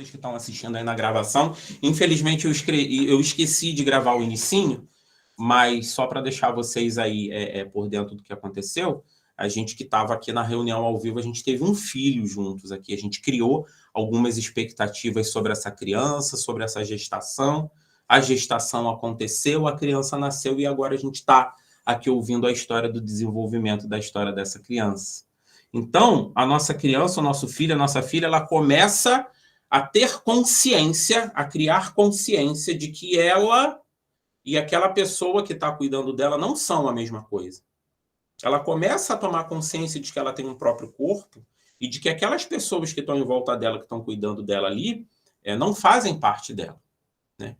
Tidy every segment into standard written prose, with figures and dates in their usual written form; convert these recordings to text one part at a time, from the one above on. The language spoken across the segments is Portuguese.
vocês que estão assistindo aí na gravação. Infelizmente, eu esqueci de gravar o inicinho, mas só para deixar vocês aí por dentro do que aconteceu, a gente que estava aqui na reunião ao vivo, a gente teve um filho juntos aqui. A gente criou algumas expectativas sobre essa criança, sobre essa gestação. A gestação aconteceu, a criança nasceu e agora a gente está aqui ouvindo a história do desenvolvimento da história dessa criança. Então, a nossa criança, o nosso filho, a nossa filha, ela começa a ter consciência, a criar consciência de que ela e aquela pessoa que está cuidando dela não são a mesma coisa. Ela começa a tomar consciência de que ela tem um próprio corpo e de que aquelas pessoas que estão em volta dela, que estão cuidando dela ali, não fazem parte dela, né?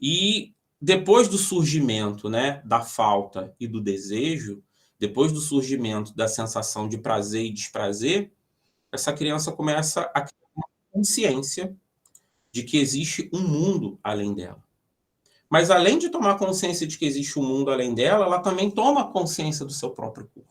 E depois do surgimento, né, da falta e do desejo, depois do surgimento da sensação de prazer e desprazer, essa criança começa a criar uma consciência de que existe um mundo além dela. Mas, além de tomar consciência de que existe um mundo além dela, ela também toma consciência do seu próprio corpo.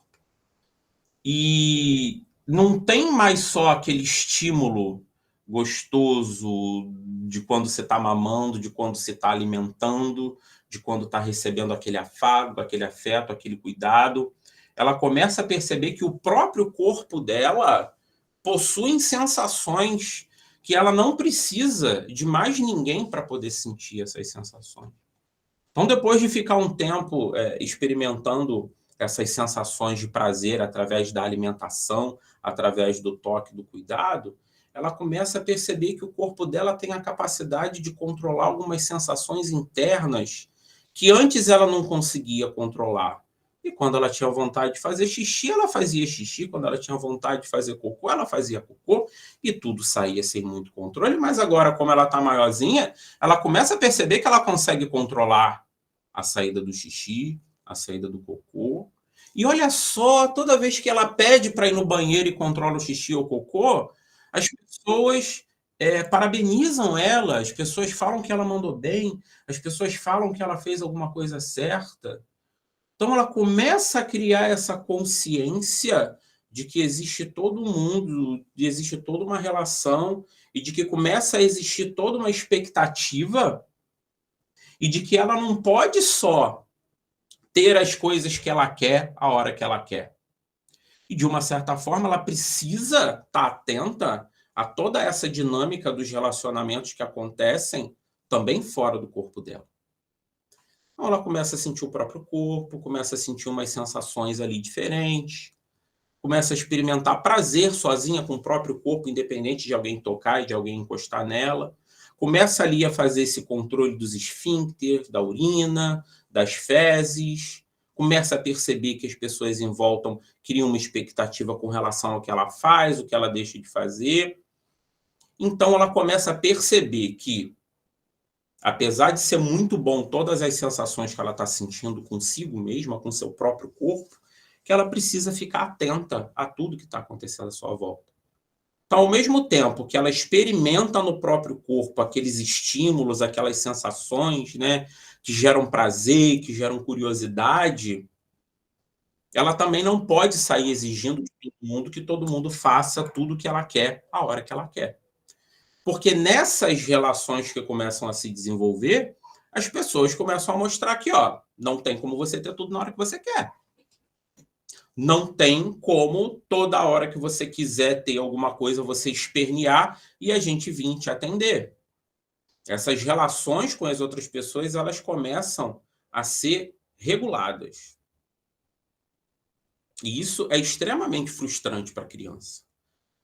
E não tem mais só aquele estímulo gostoso de quando você está mamando, de quando você está alimentando, de quando está recebendo aquele afago, aquele afeto, aquele cuidado. Ela começa a perceber que o próprio corpo dela possui sensações que ela não precisa de mais ninguém para poder sentir essas sensações. Então, depois de ficar um tempo experimentando essas sensações de prazer através da alimentação, através do toque, do cuidado, ela começa a perceber que o corpo dela tem a capacidade de controlar algumas sensações internas que antes ela não conseguia controlar. E quando ela tinha vontade de fazer xixi, ela fazia xixi. Quando ela tinha vontade de fazer cocô, ela fazia cocô. E tudo saía sem muito controle. Mas agora, como ela está maiorzinha, ela começa a perceber que ela consegue controlar a saída do xixi, a saída do cocô. E olha só, toda vez que ela pede para ir no banheiro e controla o xixi ou o cocô, as pessoas parabenizam ela, as pessoas falam que ela mandou bem, as pessoas falam que ela fez alguma coisa certa. Então, ela começa a criar essa consciência de que existe todo um mundo, de existe toda uma relação, e de que começa a existir toda uma expectativa, e de que ela não pode só ter as coisas que ela quer a hora que ela quer. E, de uma certa forma, ela precisa estar atenta a toda essa dinâmica dos relacionamentos que acontecem também fora do corpo dela. Então, ela começa a sentir o próprio corpo, começa a sentir umas sensações ali diferentes, começa a experimentar prazer sozinha com o próprio corpo, independente de alguém tocar e de alguém encostar nela. Começa ali a fazer esse controle dos esfíncteres, da urina, das fezes. Começa a perceber que as pessoas em volta criam uma expectativa com relação ao que ela faz, o que ela deixa de fazer. Então, ela começa a perceber que, apesar de ser muito bom todas as sensações que ela está sentindo consigo mesma, com seu próprio corpo, que ela precisa ficar atenta a tudo que está acontecendo à sua volta. Então, ao mesmo tempo que ela experimenta no próprio corpo aqueles estímulos, aquelas sensações, né, que geram prazer, que geram curiosidade, ela também não pode sair exigindo de todo mundo que todo mundo faça tudo que ela quer, a hora que ela quer. Porque nessas relações que começam a se desenvolver, as pessoas começam a mostrar que, não tem como você ter tudo na hora que você quer. Não tem como toda hora que você quiser ter alguma coisa você espernear e a gente vir te atender. Essas relações com as outras pessoas, elas começam a ser reguladas. E isso é extremamente frustrante para a criança.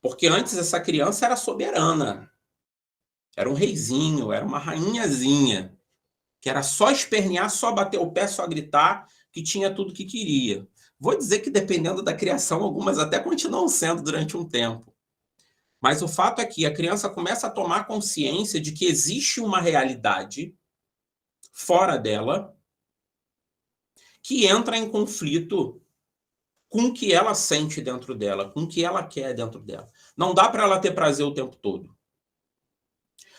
Porque antes essa criança era soberana. Era um reizinho, era uma rainhazinha, que era só espernear, só bater o pé, só gritar, que tinha tudo que queria. Vou dizer que, dependendo da criação, algumas até continuam sendo durante um tempo. Mas o fato é que a criança começa a tomar consciência de que existe uma realidade fora dela que entra em conflito com o que ela sente dentro dela, com o que ela quer dentro dela. Não dá para ela ter prazer o tempo todo.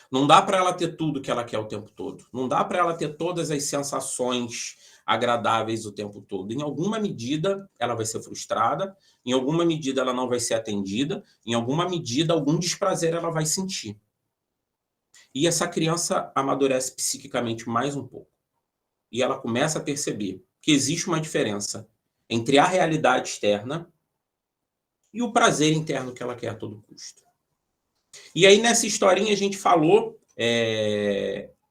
Não dá para ela ter tudo que ela quer o tempo todo. Não dá para ela ter todas as sensações agradáveis o tempo todo. Em alguma medida, ela vai ser frustrada, em alguma medida, ela não vai ser atendida, em alguma medida, algum desprazer ela vai sentir. E essa criança amadurece psiquicamente mais um pouco. E ela começa a perceber que existe uma diferença entre a realidade externa e o prazer interno que ela quer a todo custo. E aí, nessa historinha, a gente falou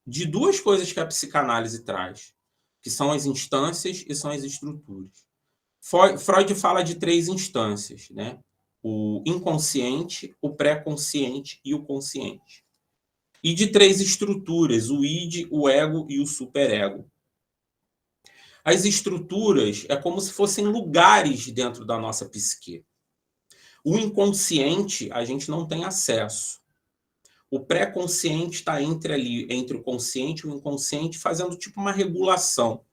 de duas coisas que a psicanálise traz, que são as instâncias e são as estruturas. Freud fala de 3 instâncias, né? O inconsciente, o pré-consciente e o consciente. E de 3 estruturas, o id, o ego e o superego. As estruturas é como se fossem lugares dentro da nossa psique. O inconsciente, a gente não tem acesso. O pré-consciente está entre o consciente e o inconsciente, fazendo tipo uma regulação.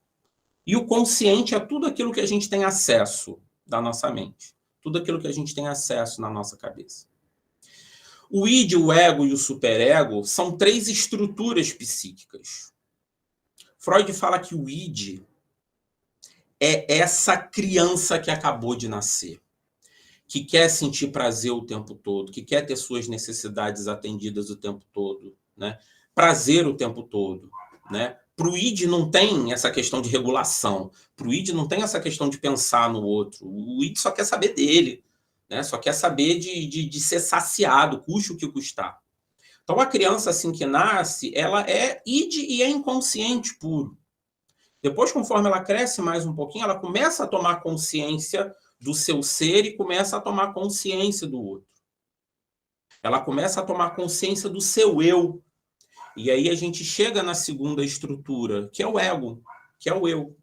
E o consciente é tudo aquilo que a gente tem acesso da nossa mente. Tudo aquilo que a gente tem acesso na nossa cabeça. O id, o ego e o superego são 3 estruturas psíquicas. Freud fala que o id é essa criança que acabou de nascer, que quer sentir prazer o tempo todo, que quer ter suas necessidades atendidas o tempo todo, né? Prazer o tempo todo, né? Para o id não tem essa questão de regulação, para o id não tem essa questão de pensar no outro, o id só quer saber dele, né? Só quer saber de ser saciado, custe o que custar. Então a criança assim que nasce, ela é id e é inconsciente puro. Depois, conforme ela cresce mais um pouquinho, ela começa a tomar consciência do seu ser e começa a tomar consciência do outro. Ela começa a tomar consciência do seu eu. E aí a gente chega na segunda estrutura, que é o ego, que é o eu.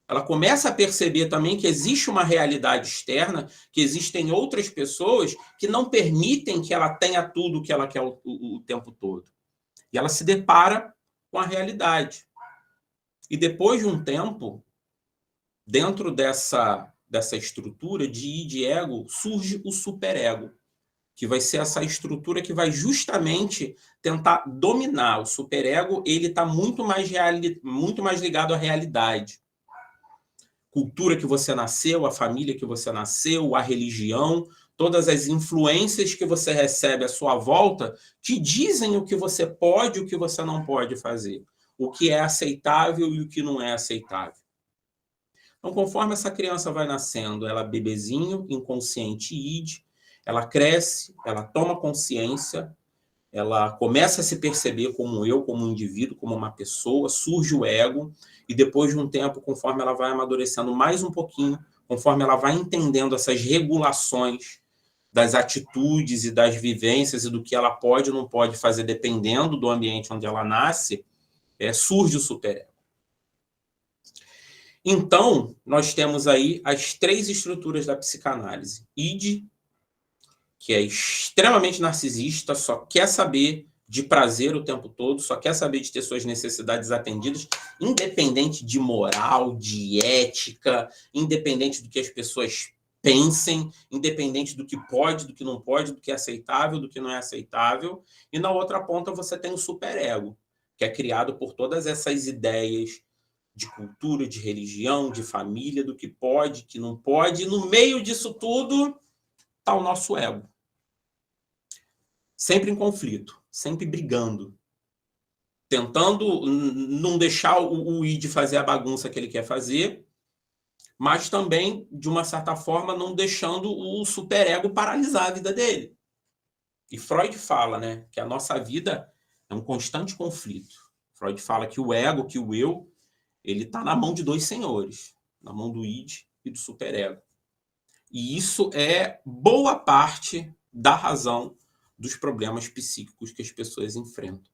Ela começa a perceber também que existe uma realidade externa, que existem outras pessoas que não permitem que ela tenha tudo o que ela quer o tempo todo. E ela se depara com a realidade. E depois de um tempo, dentro dessa estrutura de id e ego, surge o superego, que vai ser essa estrutura que vai justamente tentar dominar. O superego, ele está muito mais ligado à realidade. Cultura que você nasceu, a família que você nasceu, a religião, todas as influências que você recebe à sua volta te dizem o que você pode e o que você não pode fazer, o que é aceitável e o que não é aceitável. Então, conforme essa criança vai nascendo, ela é bebezinho, inconsciente id, ela cresce, ela toma consciência, ela começa a se perceber como eu, como um indivíduo, como uma pessoa, surge o ego, e depois de um tempo, conforme ela vai amadurecendo mais um pouquinho, conforme ela vai entendendo essas regulações das atitudes e das vivências e do que ela pode ou não pode fazer, dependendo do ambiente onde ela nasce, surge o superego. Então, nós temos aí as 3 estruturas da psicanálise. Id, que é extremamente narcisista, só quer saber de prazer o tempo todo, só quer saber de ter suas necessidades atendidas, independente de moral, de ética, independente do que as pessoas pensem, independente do que pode, do que não pode, do que é aceitável, do que não é aceitável. E na outra ponta você tem o superego, que é criado por todas essas ideias de cultura, de religião, de família, do que pode, que não pode. E no meio disso tudo está o nosso ego. Sempre em conflito, sempre brigando, tentando não deixar o id fazer a bagunça que ele quer fazer, mas também, de uma certa forma, não deixando o superego paralisar a vida dele. E Freud fala, né, que a nossa vida é um constante conflito. Freud fala que o ego, que o eu, ele está na mão de 2 senhores, na mão do id e do superego. E isso é boa parte da razão dos problemas psíquicos que as pessoas enfrentam.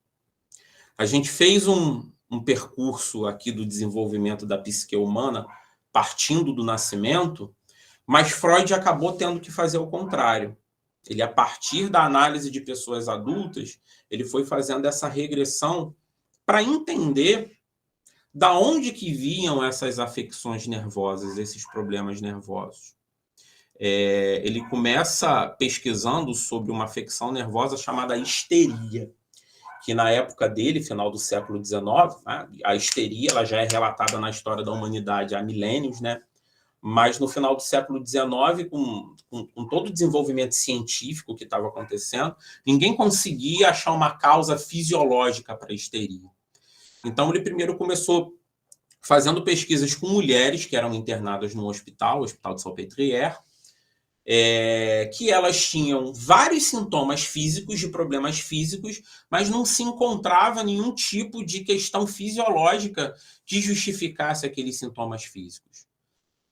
A gente fez um percurso aqui do desenvolvimento da psique humana, partindo do nascimento, mas Freud acabou tendo que fazer o contrário. Ele, a partir da análise de pessoas adultas, ele foi fazendo essa regressão para entender da onde que vinham essas afecções nervosas, esses problemas nervosos. Ele começa pesquisando sobre uma afecção nervosa chamada histeria, que na época dele, final do século XIX, né, a histeria ela já é relatada na história da humanidade há milênios, né? Mas no final do século XIX, com todo o desenvolvimento científico que estava acontecendo, ninguém conseguia achar uma causa fisiológica para a histeria. Então, ele primeiro começou fazendo pesquisas com mulheres que eram internadas no hospital, o Hospital de Salpêtrière, que elas tinham vários sintomas físicos, de problemas físicos, mas não se encontrava nenhum tipo de questão fisiológica que justificasse aqueles sintomas físicos.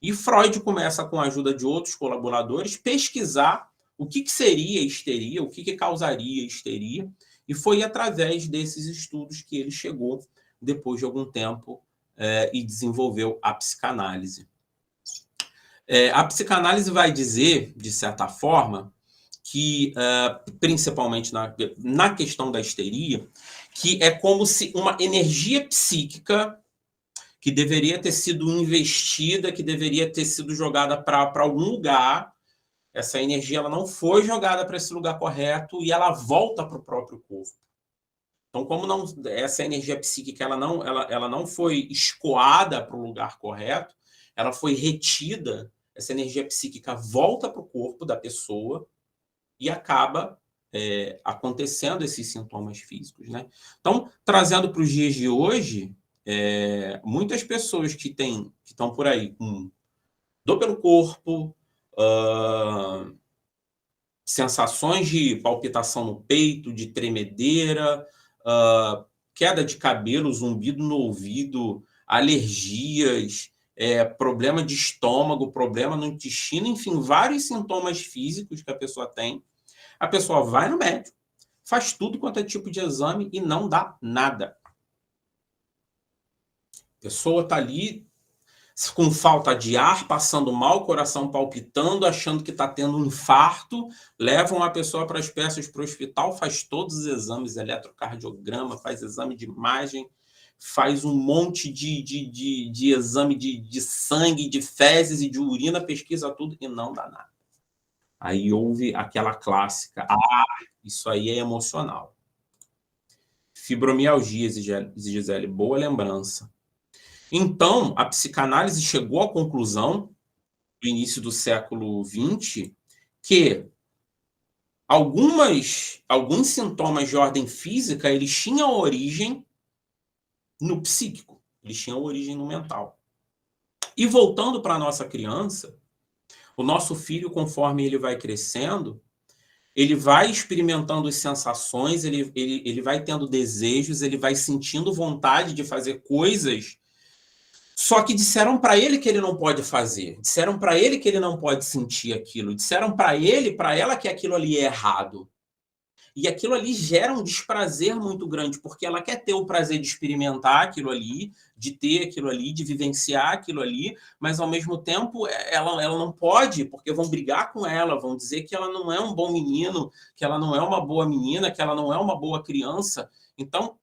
E Freud começa, com a ajuda de outros colaboradores, pesquisar o que seria histeria, o que causaria histeria, e foi através desses estudos que ele chegou, depois de algum tempo, e desenvolveu a psicanálise. A psicanálise vai dizer, de certa forma, que, principalmente na questão da histeria, que é como se uma energia psíquica que deveria ter sido investida, que deveria ter sido jogada para algum lugar, essa energia ela não foi jogada para esse lugar correto e ela volta para o próprio corpo. Então, como essa energia psíquica ela não foi escoada para o lugar correto, ela foi retida, essa energia psíquica volta para o corpo da pessoa e acaba acontecendo esses sintomas físicos, né? Então, trazendo para os dias de hoje, muitas pessoas que estão por aí com dor pelo corpo, sensações de palpitação no peito, de tremedeira, queda de cabelo, zumbido no ouvido, alergias, problema de estômago, problema no intestino, enfim, vários sintomas físicos que a pessoa tem. A pessoa vai no médico, faz tudo quanto é tipo de exame e não dá nada. A pessoa está ali com falta de ar, passando mal, coração palpitando, achando que está tendo um infarto, levam a pessoa para as peças para o hospital, faz todos os exames, eletrocardiograma, faz exame de imagem, faz um monte de exame de sangue, de fezes e de urina, pesquisa tudo e não dá nada. Aí houve aquela clássica, isso aí é emocional. Fibromialgia, Gisele, boa lembrança. Então, a psicanálise chegou à conclusão, no início do século XX, que alguns sintomas de ordem física eles tinham origem no psíquico, eles tinham origem no mental. E voltando para a nossa criança, o nosso filho, conforme ele vai crescendo, ele vai experimentando as sensações, ele vai tendo desejos, ele vai sentindo vontade de fazer coisas. Só que disseram para ele que ele não pode fazer, disseram para ele que ele não pode sentir aquilo, disseram para ele, para ela que aquilo ali é errado. E aquilo ali gera um desprazer muito grande, porque ela quer ter o prazer de experimentar aquilo ali, de ter aquilo ali, de vivenciar aquilo ali, mas ao mesmo tempo ela não pode, porque vão brigar com ela, vão dizer que ela não é um bom menino, que ela não é uma boa menina, que ela não é uma boa criança. Então,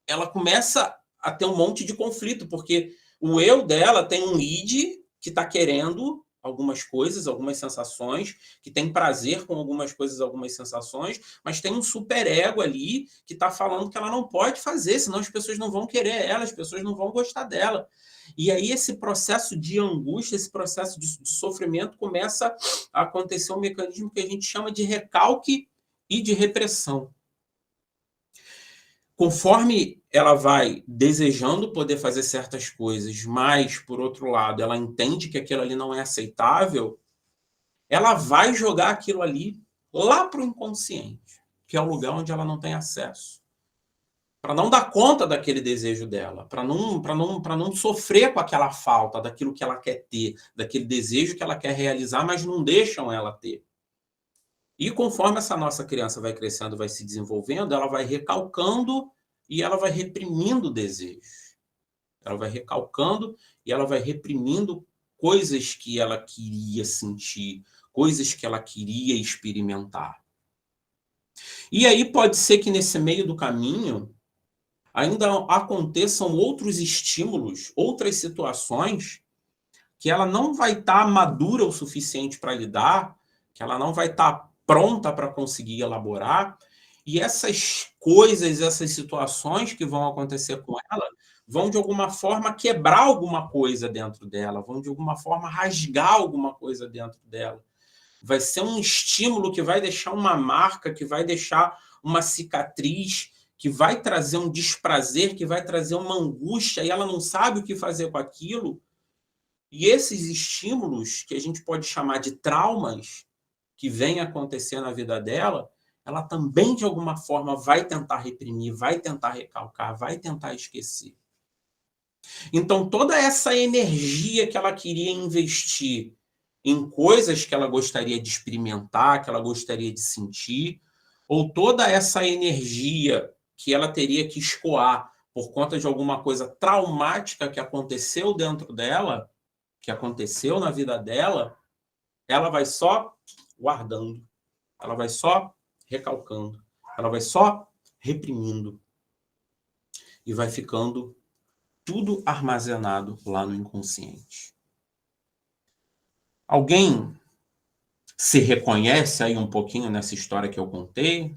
ela começa a ter um monte de conflito, porque o eu dela tem um id que está querendo algumas coisas, algumas sensações, que tem prazer com algumas coisas, algumas sensações, mas tem um superego ali que está falando que ela não pode fazer, senão as pessoas não vão querer ela, as pessoas não vão gostar dela. E aí esse processo de angústia, esse processo de sofrimento começa a acontecer um mecanismo que a gente chama de recalque e de repressão. Conforme ela vai desejando poder fazer certas coisas, mas, por outro lado, ela entende que aquilo ali não é aceitável, ela vai jogar aquilo ali lá para o inconsciente, que é o lugar onde ela não tem acesso. Para não dar conta daquele desejo dela, para não sofrer com aquela falta daquilo que ela quer ter, daquele desejo que ela quer realizar, mas não deixam ela ter. E conforme essa nossa criança vai crescendo, vai se desenvolvendo, ela vai recalcando e ela vai reprimindo desejos. Ela vai recalcando e ela vai reprimindo coisas que ela queria sentir, coisas que ela queria experimentar. E aí pode ser que nesse meio do caminho ainda aconteçam outros estímulos, outras situações que ela não vai estar madura o suficiente para lidar, que ela não vai estar pronta para conseguir elaborar, e essas coisas, essas situações que vão acontecer com ela, vão de alguma forma quebrar alguma coisa dentro dela, vão de alguma forma rasgar alguma coisa dentro dela. Vai ser um estímulo que vai deixar uma marca, que vai deixar uma cicatriz, que vai trazer um desprazer, que vai trazer uma angústia, e ela não sabe o que fazer com aquilo. E esses estímulos, que a gente pode chamar de traumas, que vêm acontecer na vida dela, ela também, de alguma forma, vai tentar reprimir, vai tentar recalcar, vai tentar esquecer. Então, toda essa energia que ela queria investir em coisas que ela gostaria de experimentar, que ela gostaria de sentir, ou toda essa energia que ela teria que escoar por conta de alguma coisa traumática que aconteceu dentro dela, que aconteceu na vida dela, ela vai só guardando, ela vai só recalcando, ela vai só reprimindo e vai ficando tudo armazenado lá no inconsciente. Alguém se reconhece aí um pouquinho nessa história que eu contei?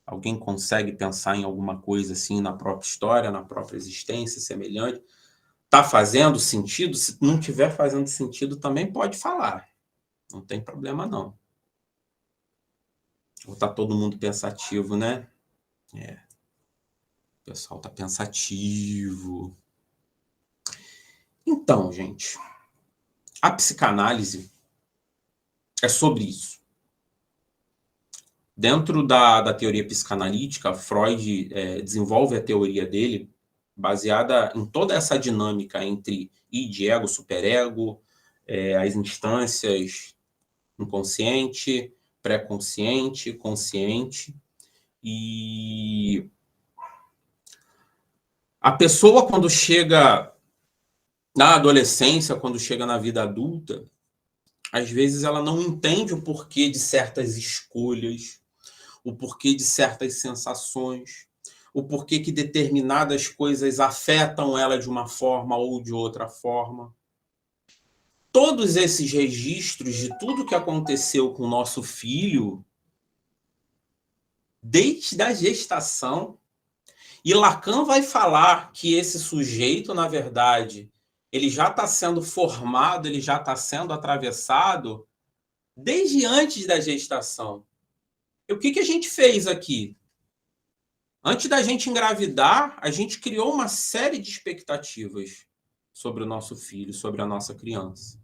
Alguém consegue pensar em alguma coisa assim na própria história, na própria existência semelhante? Está fazendo sentido? Se não estiver fazendo sentido, também pode falar. Não tem problema, não. Ou está todo mundo pensativo, né? O pessoal está pensativo. Então, gente, a psicanálise é sobre isso. Dentro da teoria psicanalítica, Freud desenvolve a teoria dele baseada em toda essa dinâmica entre id, ego, superego, as instâncias inconsciente, pré-consciente, consciente. E a pessoa, quando chega na adolescência, quando chega na vida adulta, às vezes ela não entende o porquê de certas escolhas, o porquê de certas sensações, o porquê que determinadas coisas afetam ela de uma forma ou de outra forma. Todos esses registros de tudo que aconteceu com o nosso filho, desde a gestação, e Lacan vai falar que esse sujeito, na verdade, ele já está sendo formado, ele já está sendo atravessado desde antes da gestação. E o que a gente fez aqui? Antes da gente engravidar, a gente criou uma série de expectativas sobre o nosso filho, sobre a nossa criança.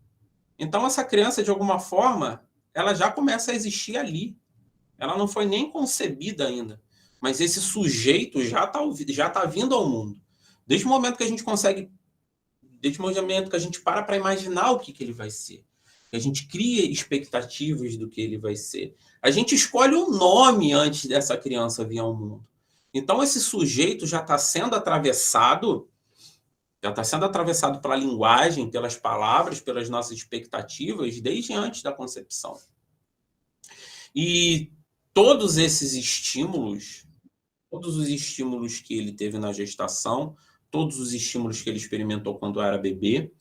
Então, essa criança, de alguma forma, ela já começa a existir ali. Ela não foi nem concebida ainda. Mas esse sujeito já tá vindo ao mundo. Desde o momento que a gente consegue... Desde o momento que a gente para imaginar o que ele vai ser. Que a gente cria expectativas do que ele vai ser. A gente escolhe um nome antes dessa criança vir ao mundo. Então, esse sujeito já está sendo atravessado pela linguagem, pelas palavras, pelas nossas expectativas, desde antes da concepção. E todos esses estímulos, todos os estímulos que ele teve na gestação, todos os estímulos que ele experimentou quando era bebê,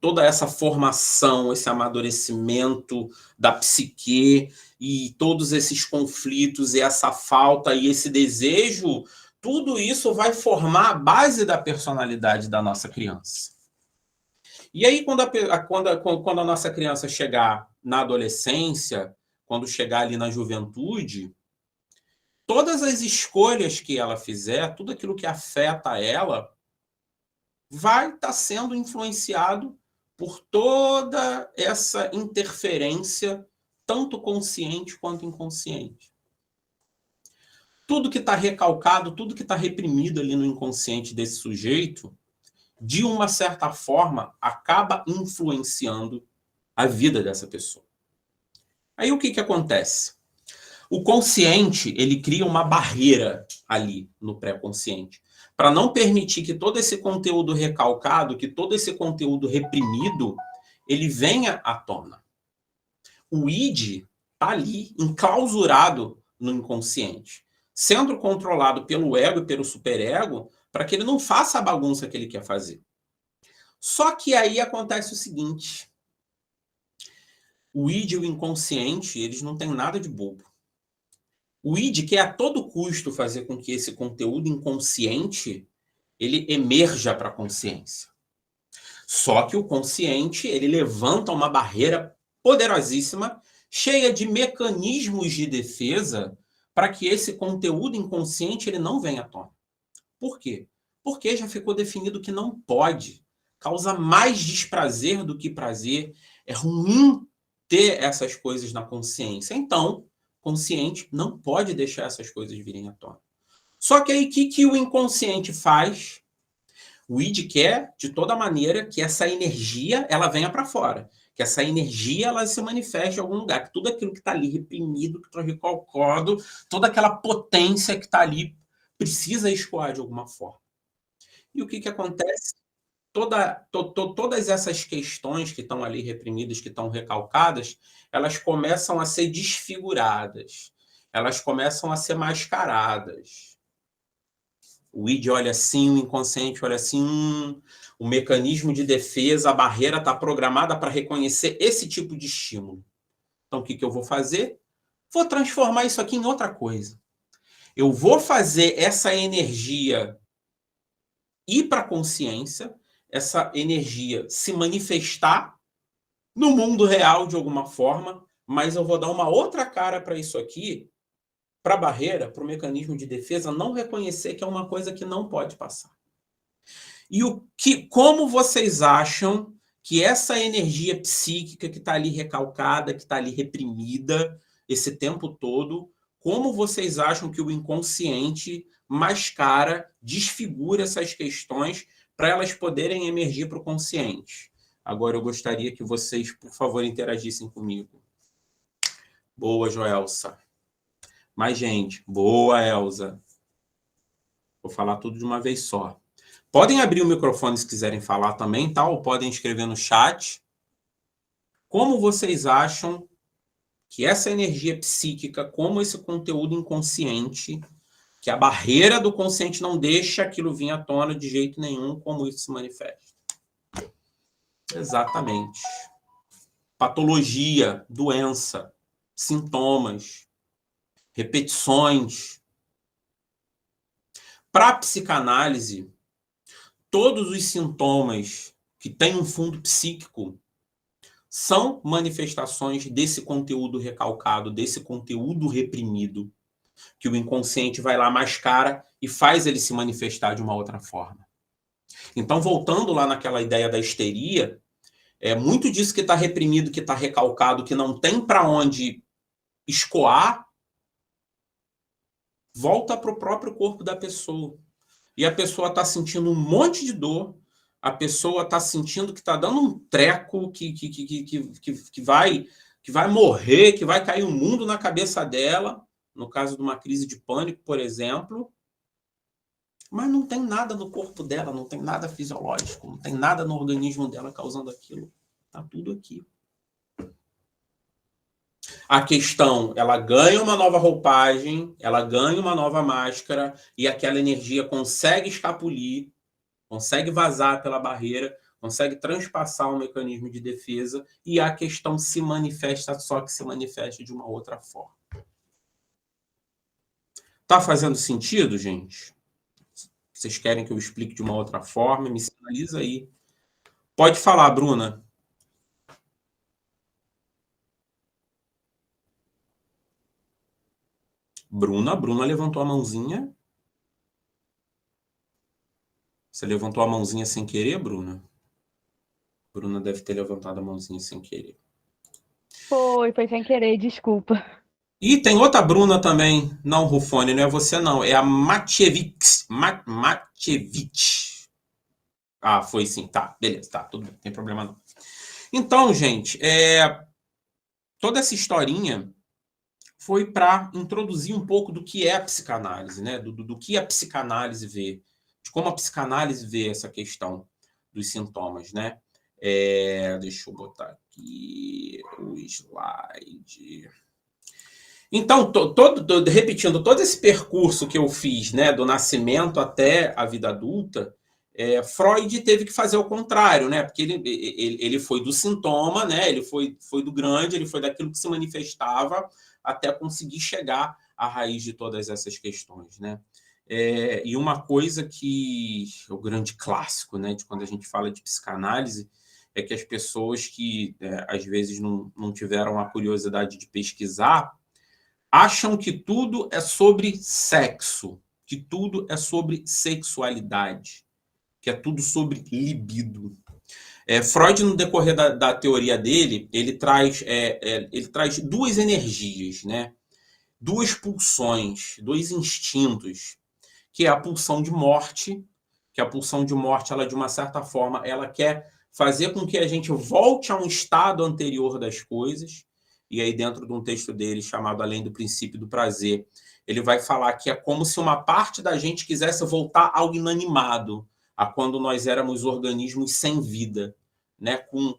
toda essa formação, esse amadurecimento da psique e todos esses conflitos e essa falta e esse desejo, tudo isso vai formar a base da personalidade da nossa criança. E aí, quando a nossa criança chegar na adolescência, quando chegar ali na juventude, todas as escolhas que ela fizer, tudo aquilo que afeta ela, vai estar sendo influenciado por toda essa interferência, tanto consciente quanto inconsciente. Tudo que está recalcado, tudo que está reprimido ali no inconsciente desse sujeito, de uma certa forma, acaba influenciando a vida dessa pessoa. Aí o que acontece? O consciente, ele cria uma barreira ali no pré-consciente, para não permitir que todo esse conteúdo recalcado, que todo esse conteúdo reprimido, ele venha à tona. O id está ali, enclausurado no inconsciente, sendo controlado pelo ego e pelo superego, para que ele não faça a bagunça que ele quer fazer. Só que aí acontece o seguinte: o id e o inconsciente, eles não têm nada de bobo. O id quer a todo custo fazer com que esse conteúdo inconsciente ele emerja para a consciência. Só que o consciente, ele levanta uma barreira poderosíssima, cheia de mecanismos de defesa, para que esse conteúdo inconsciente ele não venha à tona. Por quê? Porque já ficou definido que não pode. Causa mais desprazer do que prazer. É ruim ter essas coisas na consciência. Então, consciente não pode deixar essas coisas virem à tona. Só que aí, o que o inconsciente faz? O id quer, de toda maneira, que essa energia ela venha para fora. Que essa energia ela se manifeste em algum lugar. Que tudo aquilo que está ali reprimido, que está recalcado, toda aquela potência que está ali, precisa escoar de alguma forma. E o que acontece? Todas essas questões que estão ali reprimidas, que estão recalcadas, elas começam a ser desfiguradas. Elas começam a ser mascaradas. O id olha assim, o inconsciente olha assim, o mecanismo de defesa, a barreira está programada para reconhecer esse tipo de estímulo. Então, o que eu vou fazer? Vou transformar isso aqui em outra coisa. Eu vou fazer essa energia ir para a consciência, essa energia se manifestar no mundo real de alguma forma, mas eu vou dar uma outra cara para isso aqui, para a barreira, para o mecanismo de defesa não reconhecer que é uma coisa que não pode passar. E como vocês acham que essa energia psíquica que está ali recalcada, que está ali reprimida esse tempo todo, como vocês acham que o inconsciente mascara, desfigura essas questões para elas poderem emergir para o consciente? Agora eu gostaria que vocês, por favor, interagissem comigo. Boa, Joelsa. Mais gente. Boa, Elza. Vou falar tudo de uma vez só. Podem abrir o microfone se quiserem falar também, tá? Ou podem escrever no chat. Como vocês acham que essa energia psíquica, como esse conteúdo inconsciente, que a barreira do consciente não deixa aquilo vir à tona de jeito nenhum, como isso se manifesta? Exatamente. Patologia, doença, sintomas, repetições. Para a psicanálise, todos os sintomas que têm um fundo psíquico são manifestações desse conteúdo recalcado, desse conteúdo reprimido, que o inconsciente vai lá, mascara e faz ele se manifestar de uma outra forma. Então, voltando lá naquela ideia da histeria, muito disso que está reprimido, que está recalcado, que não tem para onde escoar, volta para o próprio corpo da pessoa. E a pessoa está sentindo um monte de dor, a pessoa está sentindo que está dando um treco, que vai morrer, que vai cair o mundo na cabeça dela, no caso de uma crise de pânico, por exemplo, mas não tem nada no corpo dela, não tem nada fisiológico, não tem nada no organismo dela causando aquilo. Está tudo aqui. A questão, ela ganha uma nova roupagem, ela ganha uma nova máscara e aquela energia consegue escapulir, consegue vazar pela barreira, consegue transpassar o mecanismo de defesa e a questão se manifesta, só que se manifesta de uma outra forma. Tá fazendo sentido, gente? Vocês querem que eu explique de uma outra forma? Me sinaliza aí. Pode falar, Bruna. Bruna levantou a mãozinha. Você levantou a mãozinha sem querer, Bruna? Bruna deve ter levantado a mãozinha sem querer. Foi sem querer, desculpa. E tem outra Bruna também. Não, Rufone, não é você não. É a Matchevich. Matchevich. Ah, foi sim. Tá, beleza. Tá, tudo bem. Não tem problema não. Então, gente, toda essa historinha foi para introduzir um pouco do que é a psicanálise, né? Do que a psicanálise vê. De como a psicanálise vê essa questão dos sintomas, né? Deixa eu botar aqui o slide. Então, repetindo, todo esse percurso que eu fiz, né, do nascimento até a vida adulta, Freud teve que fazer o contrário, né, porque ele foi do sintoma, né, ele foi do grande, ele foi daquilo que se manifestava até conseguir chegar à raiz de todas essas questões, né. E uma coisa que é o grande clássico, né, de quando a gente fala de psicanálise, é que as pessoas que às vezes não tiveram a curiosidade de pesquisar acham que tudo é sobre sexo, que tudo é sobre sexualidade, que é tudo sobre libido. Freud, no decorrer da teoria dele, ele traz duas energias, né? Duas pulsões, dois instintos, que é a pulsão de morte, que a pulsão de morte, ela de uma certa forma, ela quer fazer com que a gente volte a um estado anterior das coisas. E aí, dentro de um texto dele chamado Além do Princípio do Prazer, ele vai falar que é como se uma parte da gente quisesse voltar ao inanimado, a quando nós éramos organismos sem vida, né? Com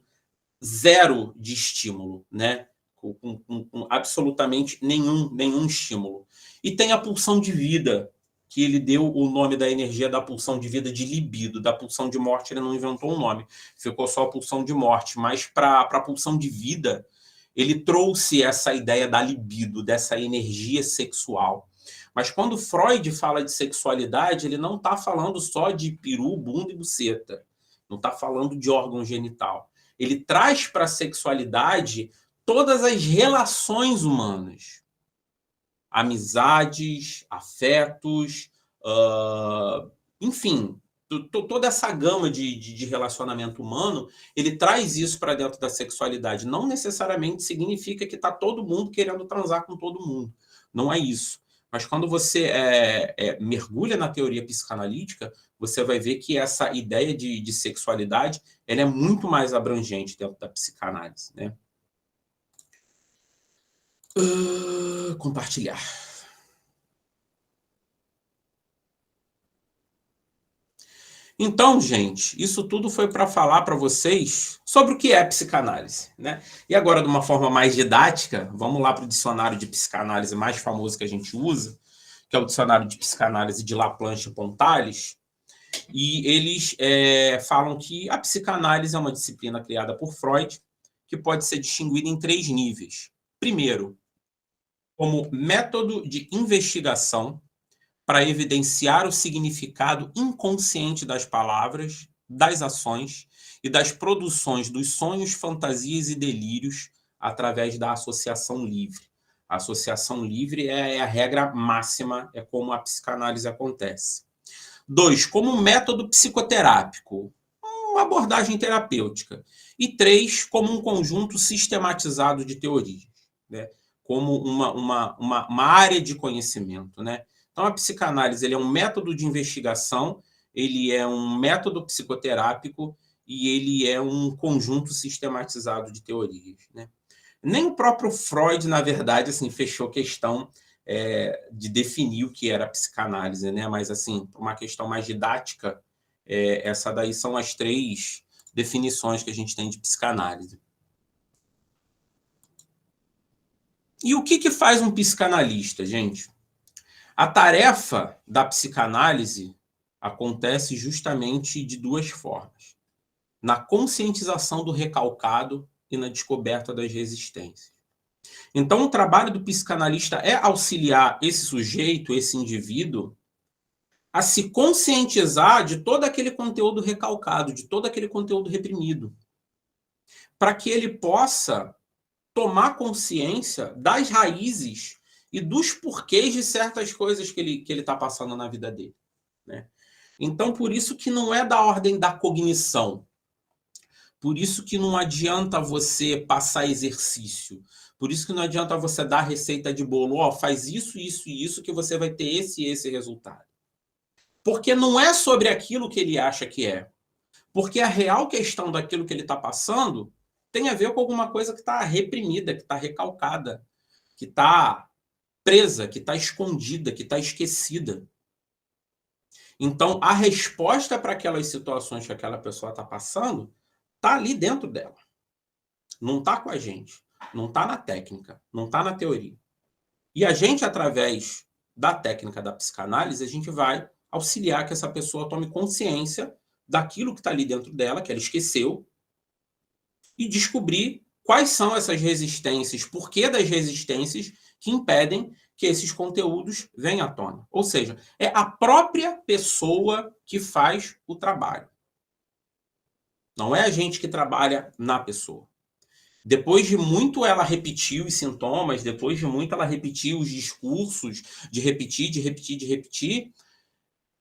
zero de estímulo, né? Com absolutamente nenhum estímulo. E tem a pulsão de vida, que ele deu o nome da energia da pulsão de vida de libido. Da pulsão de morte ele não inventou um nome, ficou só a pulsão de morte. Mas para a pulsão de vida, ele trouxe essa ideia da libido, dessa energia sexual. Mas quando Freud fala de sexualidade, ele não está falando só de peru, bunda e buceta. Não está falando de órgão genital. Ele traz para a sexualidade todas as relações humanas. Amizades, afetos, enfim, toda essa gama de relacionamento humano, ele traz isso para dentro da sexualidade. Não necessariamente significa que está todo mundo querendo transar com todo mundo. Não é isso. Mas quando você mergulha na teoria psicanalítica, você vai ver que essa ideia de sexualidade ela é muito mais abrangente dentro da psicanálise, né? Compartilhar. Então, gente, isso tudo foi para falar para vocês sobre o que é psicanálise, né? E agora, de uma forma mais didática, vamos lá para o dicionário de psicanálise mais famoso que a gente usa, que é o dicionário de psicanálise de Laplanche e Pontales, e eles falam que a psicanálise é uma disciplina criada por Freud, que pode ser distinguida em 3 níveis. Primeiro, como método de investigação para evidenciar o significado inconsciente das palavras, das ações e das produções dos sonhos, fantasias e delírios através da associação livre. A associação livre é a regra máxima, é como a psicanálise acontece. 2, como método psicoterápico, uma abordagem terapêutica. E 3, como um conjunto sistematizado de teorias, né? Como uma área de conhecimento, né? Então, a psicanálise ele é um método de investigação, ele é um método psicoterápico e ele é um conjunto sistematizado de teorias, né? Nem o próprio Freud, na verdade, assim, fechou questão de definir o que era psicanálise, né? Mas, assim, por uma questão mais didática, essa daí são as 3 definições que a gente tem de psicanálise. E o que faz um psicanalista, gente? A tarefa da psicanálise acontece justamente de 2 formas: na conscientização do recalcado e na descoberta das resistências. Então, o trabalho do psicanalista é auxiliar esse sujeito, esse indivíduo, a se conscientizar de todo aquele conteúdo recalcado, de todo aquele conteúdo reprimido, para que ele possa tomar consciência das raízes e dos porquês de certas coisas que ele está passando na vida dele, né? Então, por isso que não é da ordem da cognição. Por isso que não adianta você passar exercício. Por isso que não adianta você dar receita de bolo. Faz isso, isso e isso que você vai ter esse e esse resultado. Porque não é sobre aquilo que ele acha que é. Porque a real questão daquilo que ele está passando tem a ver com alguma coisa que está reprimida, que está recalcada, que está presa, que está escondida, que está esquecida. Então, a resposta para aquelas situações que aquela pessoa está passando está ali dentro dela. Não está com a gente. Não está na técnica. Não está na teoria. E a gente, através da técnica da psicanálise, a gente vai auxiliar que essa pessoa tome consciência daquilo que está ali dentro dela, que ela esqueceu, e descobrir quais são essas resistências, por que das resistências que impedem que esses conteúdos vêm à tona. Ou seja, é a própria pessoa que faz o trabalho. Não é a gente que trabalha na pessoa. Depois de muito ela repetir os sintomas, depois de muito ela repetir os discursos, de repetir,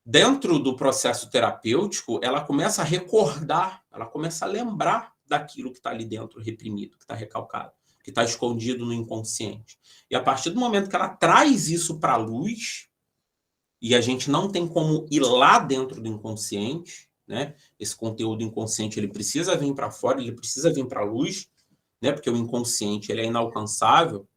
dentro do processo terapêutico, ela começa a recordar, ela começa a lembrar daquilo que está ali dentro reprimido, que está recalcado, que está escondido no inconsciente. E a partir do momento que ela traz isso para a luz, e a gente não tem como ir lá dentro do inconsciente, né? Esse conteúdo inconsciente ele precisa vir para fora, ele precisa vir para a luz, né? Porque o inconsciente ele é inalcançável.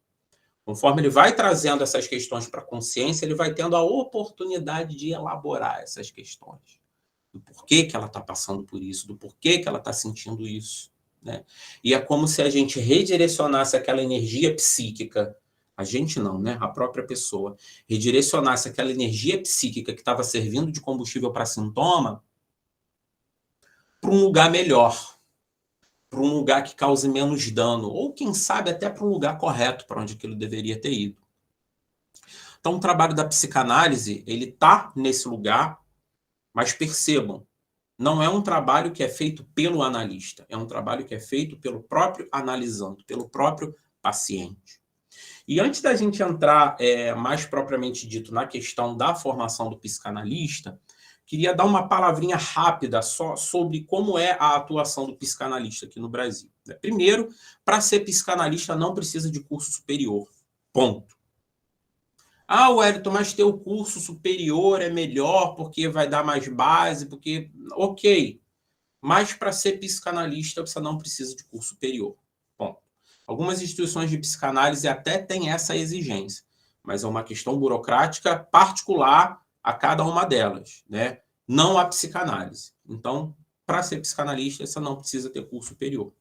Conforme ele vai trazendo essas questões para a consciência, ele vai tendo a oportunidade de elaborar essas questões. Do porquê que ela está passando por isso, do porquê que ela está sentindo isso. Né? E é como se a gente redirecionasse aquela energia psíquica, a gente não, né? A própria pessoa, redirecionasse aquela energia psíquica que estava servindo de combustível para sintoma para um lugar melhor, para um lugar que cause menos dano, ou quem sabe até para um lugar correto, para onde aquilo deveria ter ido. Então, o trabalho da psicanálise, ele está nesse lugar, mas percebam, não é um trabalho que é feito pelo analista, é um trabalho que é feito pelo próprio analisando, pelo próprio paciente. E antes da gente entrar mais propriamente dito na questão da formação do psicanalista, queria dar uma palavrinha rápida só sobre como é a atuação do psicanalista aqui no Brasil. Primeiro, para ser psicanalista não precisa de curso superior. Ponto. Ah, Wellington, mas ter o curso superior é melhor porque vai dar mais base, porque... Ok. Mas para ser psicanalista você não precisa de curso superior. Ponto. Algumas instituições de psicanálise até têm essa exigência, mas é uma questão burocrática particular a cada uma delas, né? Não a psicanálise. Então, para ser psicanalista, você não precisa ter curso superior.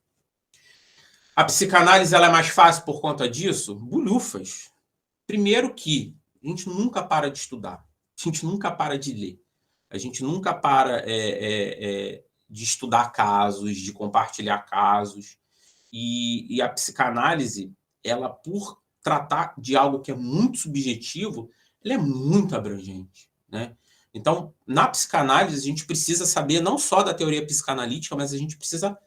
A psicanálise ela é mais fácil por conta disso? Bulhufas. Primeiro que a gente nunca para de estudar, a gente nunca para de ler, a gente nunca para de estudar casos, de compartilhar casos. E a psicanálise, ela, por tratar de algo que é muito subjetivo, ela é muito abrangente, né? Então, na psicanálise, a gente precisa saber não só da teoria psicanalítica, mas a gente precisa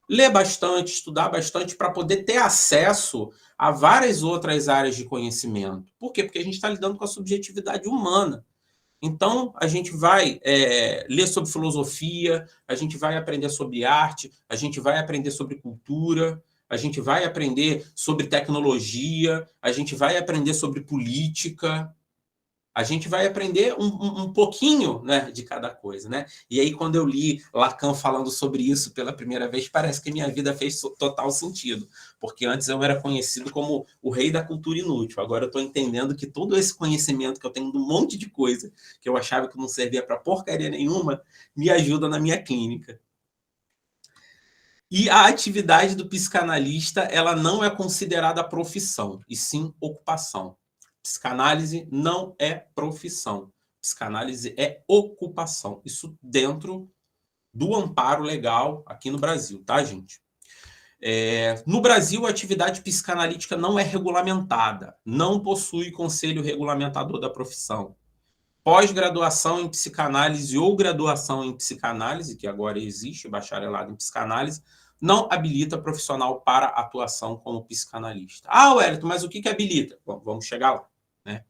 ler bastante, estudar bastante para poder ter acesso a várias outras áreas de conhecimento. Por quê? Porque a gente está lidando com a subjetividade humana. Então, a gente vai ler sobre filosofia, a gente vai aprender sobre arte, a gente vai aprender sobre cultura, a gente vai aprender sobre tecnologia, a gente vai aprender sobre política, a gente vai aprender um pouquinho, né, de cada coisa, né? E aí, quando eu li Lacan falando sobre isso pela primeira vez, parece que minha vida fez total sentido, porque antes eu era conhecido como o rei da cultura inútil. Agora eu estou entendendo que todo esse conhecimento que eu tenho de um monte de coisa que eu achava que não servia para porcaria nenhuma, me ajuda na minha clínica. E a atividade do psicanalista, ela não é considerada profissão, e sim ocupação. Psicanálise não é profissão. Psicanálise é ocupação. Isso dentro do amparo legal aqui no Brasil, tá, gente? No Brasil, a atividade psicanalítica não é regulamentada, não possui conselho regulamentador da profissão. Pós-graduação em psicanálise ou graduação em psicanálise, que agora existe, bacharelado em psicanálise, não habilita profissional para atuação como psicanalista. Ah, Wellington, mas o que habilita? Bom, vamos chegar lá. Né?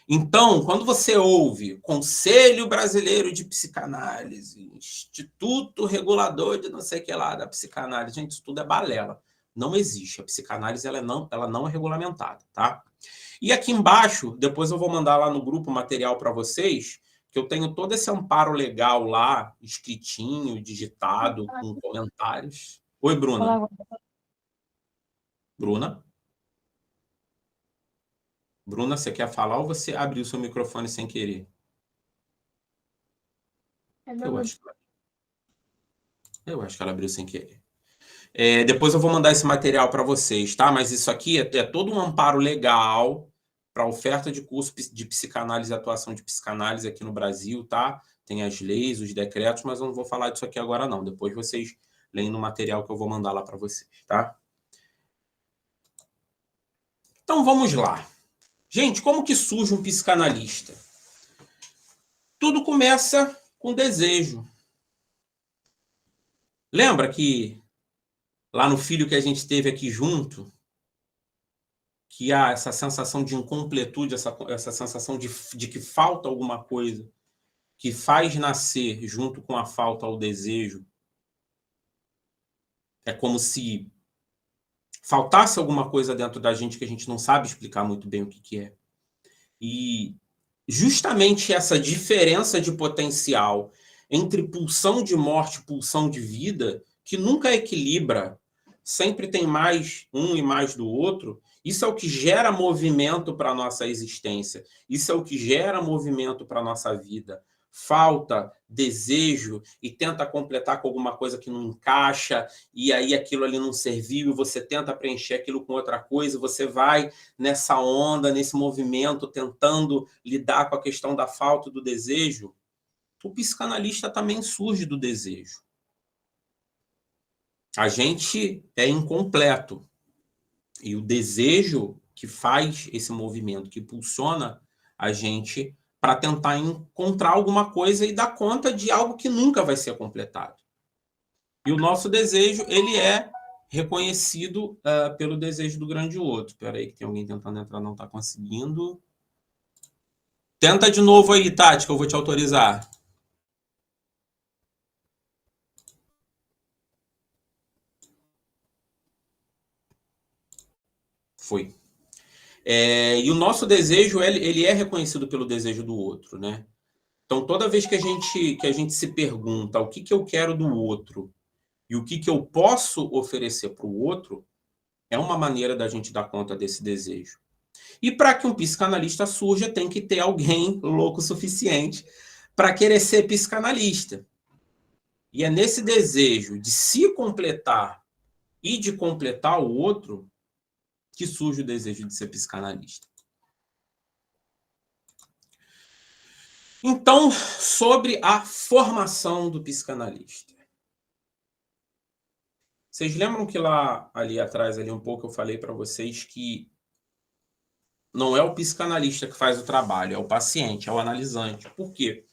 Então, quando você ouve Conselho Brasileiro de Psicanálise, Instituto Regulador de não sei o que lá da psicanálise, gente, isso tudo é balela. Não existe. A psicanálise ela não é regulamentada, tá? E aqui embaixo, depois eu vou mandar lá no grupo material para vocês, que eu tenho todo esse amparo legal lá, escritinho, digitado, com comentários. Oi, Bruna. Olá, Bruna? Bruna, você quer falar ou você abriu seu microfone sem querer? Eu acho que ela abriu sem querer. Depois eu vou mandar esse material para vocês, tá? Mas isso aqui é todo um amparo legal para oferta de curso de psicanálise e atuação de psicanálise aqui no Brasil, tá? Tem as leis, os decretos, mas eu não vou falar disso aqui agora, não. Depois vocês leem no material que eu vou mandar lá para vocês, tá? Então vamos lá. Gente, como que surge um psicanalista? Tudo começa com desejo. Lembra que lá no filho que a gente teve aqui junto, que há essa sensação de incompletude, essa sensação de que falta alguma coisa, que faz nascer junto com a falta ao desejo. É como se faltasse alguma coisa dentro da gente que a gente não sabe explicar muito bem o que é. E justamente essa diferença de potencial entre pulsão de morte e pulsão de vida, que nunca equilibra, sempre tem mais um e mais do outro, isso é o que gera movimento para a nossa existência, isso é o que gera movimento para a nossa vida. Falta, desejo, e tenta completar com alguma coisa que não encaixa, e aí aquilo ali não serviu, e você tenta preencher aquilo com outra coisa, você vai nessa onda, nesse movimento, tentando lidar com a questão da falta e do desejo. O psicanalista também surge do desejo. A gente é incompleto. E o desejo que faz esse movimento, que impulsiona a gente para tentar encontrar alguma coisa e dar conta de algo que nunca vai ser completado. E o nosso desejo, ele é reconhecido pelo desejo do grande outro. Espera aí que tem alguém tentando entrar, não está conseguindo. Tenta de novo aí, Tati, que eu vou te autorizar. Foi. E o nosso desejo, ele é reconhecido pelo desejo do outro, né? Então, toda vez que a gente se pergunta o que eu quero do outro e o que eu posso oferecer para o outro, é uma maneira da gente dar conta desse desejo. E para que um psicanalista surja, tem que ter alguém louco o suficiente para querer ser psicanalista. E é nesse desejo de se completar e de completar o outro que surge o desejo de ser psicanalista. Então, sobre a formação do psicanalista. Vocês lembram que lá, ali atrás, ali um pouco, eu falei para vocês que não é o psicanalista que faz o trabalho, é o paciente, é o analisante. Por quê?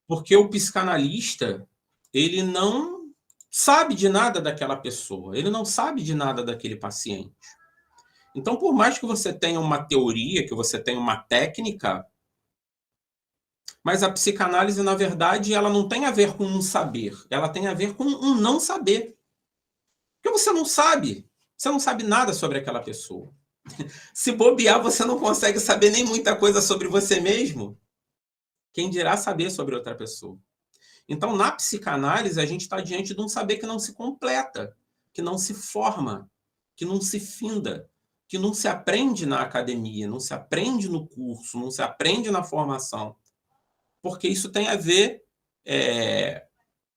Porque o psicanalista, ele não sabe de nada daquela pessoa, ele não sabe de nada daquele paciente. Então, por mais que você tenha uma teoria, que você tenha uma técnica, mas a psicanálise, na verdade, ela não tem a ver com um saber, ela tem a ver com um não saber. Porque você não sabe nada sobre aquela pessoa. Se bobear, você não consegue saber nem muita coisa sobre você mesmo. Quem dirá saber sobre outra pessoa? Então, na psicanálise, a gente está diante de um saber que não se completa, que não se forma, que não se finda, que não se aprende na academia, não se aprende no curso, não se aprende na formação. Porque isso tem a ver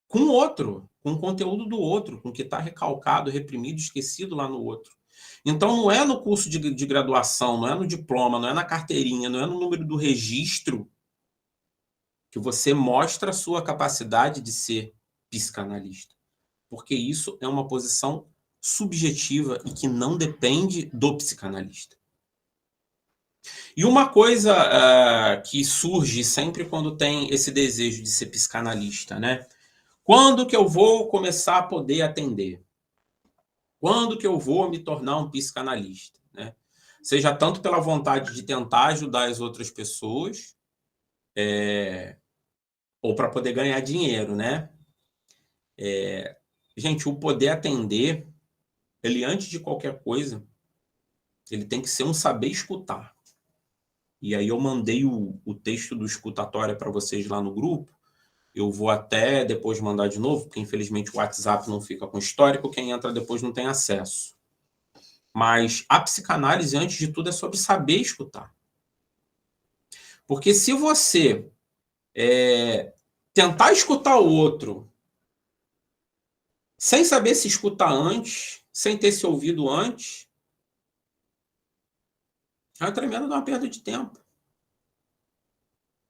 com o outro, com o conteúdo do outro, com o que está recalcado, reprimido, esquecido lá no outro. Então, não é no curso de graduação, não é no diploma, não é na carteirinha, não é no número do registro que você mostra a sua capacidade de ser psicanalista. Porque isso é uma posição subjetiva e que não depende do psicanalista. E uma coisa que surge sempre quando tem esse desejo de ser psicanalista, né? Quando que eu vou começar a poder atender? Quando que eu vou me tornar um psicanalista? Né? Seja tanto pela vontade de tentar ajudar as outras pessoas, ou para poder ganhar dinheiro, né? Gente, o poder atender, ele antes de qualquer coisa, ele tem que ser um saber escutar. E aí eu mandei o texto do escutatória para vocês lá no grupo. Eu vou até depois mandar de novo, porque infelizmente o WhatsApp não fica com histórico, quem entra depois não tem acesso. Mas a psicanálise, antes de tudo, é sobre saber escutar. Porque se você tentar escutar o outro sem saber se escutar antes, sem ter se ouvido antes, é uma tremenda uma perda de tempo.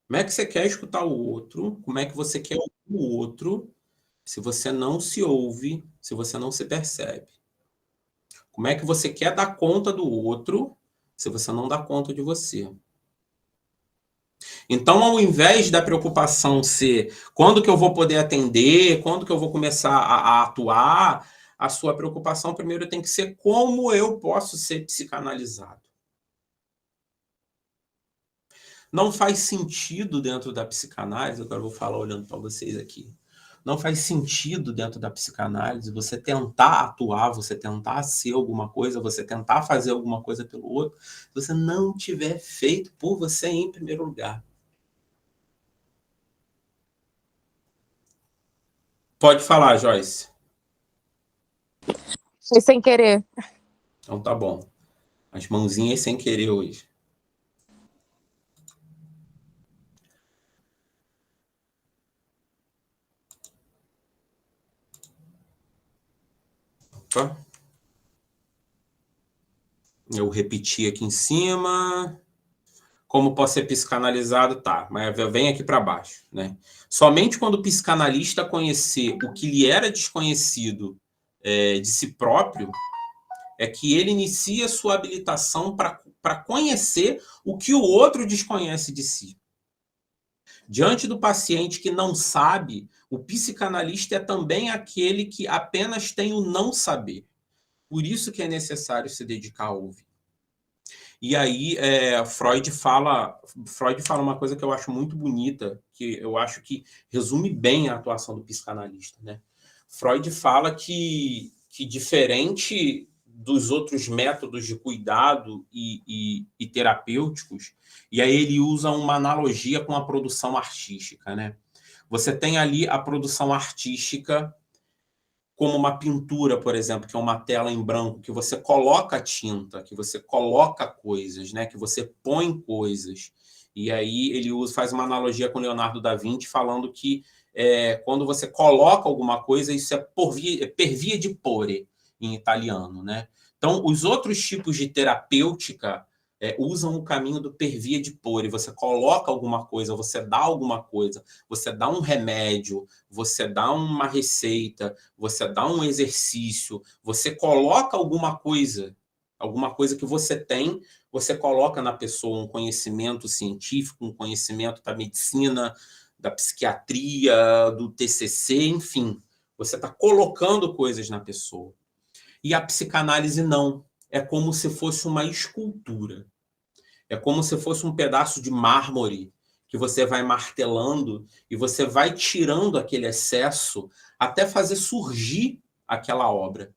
Como é que você quer escutar o outro? Como é que você quer ouvir o outro se você não se ouve, se você não se percebe? Como é que você quer dar conta do outro se você não dá conta de você. Então, ao invés da preocupação ser quando que eu vou poder atender, quando que eu vou começar a atuar, a sua preocupação primeiro tem que ser como eu posso ser psicanalizado. Não faz sentido dentro da psicanálise, agora eu vou falar olhando para vocês aqui, não faz sentido dentro da psicanálise você tentar atuar, você tentar ser alguma coisa, você tentar fazer alguma coisa pelo outro, se você não tiver feito por você em primeiro lugar. Pode falar, Joyce. Foi sem querer. Então tá bom. As mãozinhas sem querer hoje. Opa. Eu repeti aqui em cima. Como pode ser psicanalizado? Tá, mas vem aqui para baixo, né? Somente quando o psicanalista conhecer o que lhe era desconhecido de si próprio, é que ele inicia sua habilitação para conhecer o que o outro desconhece de si. Diante do paciente que não sabe, o psicanalista é também aquele que apenas tem o não saber. Por isso que é necessário se dedicar a ouvir. E aí, Freud fala uma coisa que eu acho muito bonita, que eu acho que resume bem a atuação do psicanalista, né? Freud fala que diferente dos outros métodos de cuidado e terapêuticos, e aí ele usa uma analogia com a produção artística, né? Você tem ali a produção artística como uma pintura, por exemplo, que é uma tela em branco, que você coloca tinta, que você coloca coisas, né? Que você põe coisas. E aí ele faz uma analogia com Leonardo da Vinci, falando que quando você coloca alguma coisa, isso é per via di porre, em italiano, né? Então, os outros tipos de terapêutica usam o caminho do per via di porre. Você coloca alguma coisa, você dá alguma coisa, você dá um remédio, você dá uma receita, você dá um exercício, você coloca alguma coisa que você tem, você coloca na pessoa um conhecimento científico, um conhecimento da medicina, da psiquiatria, do TCC, enfim. Você está colocando coisas na pessoa. E a psicanálise não. É como se fosse uma escultura. É como se fosse um pedaço de mármore que você vai martelando e você vai tirando aquele excesso até fazer surgir aquela obra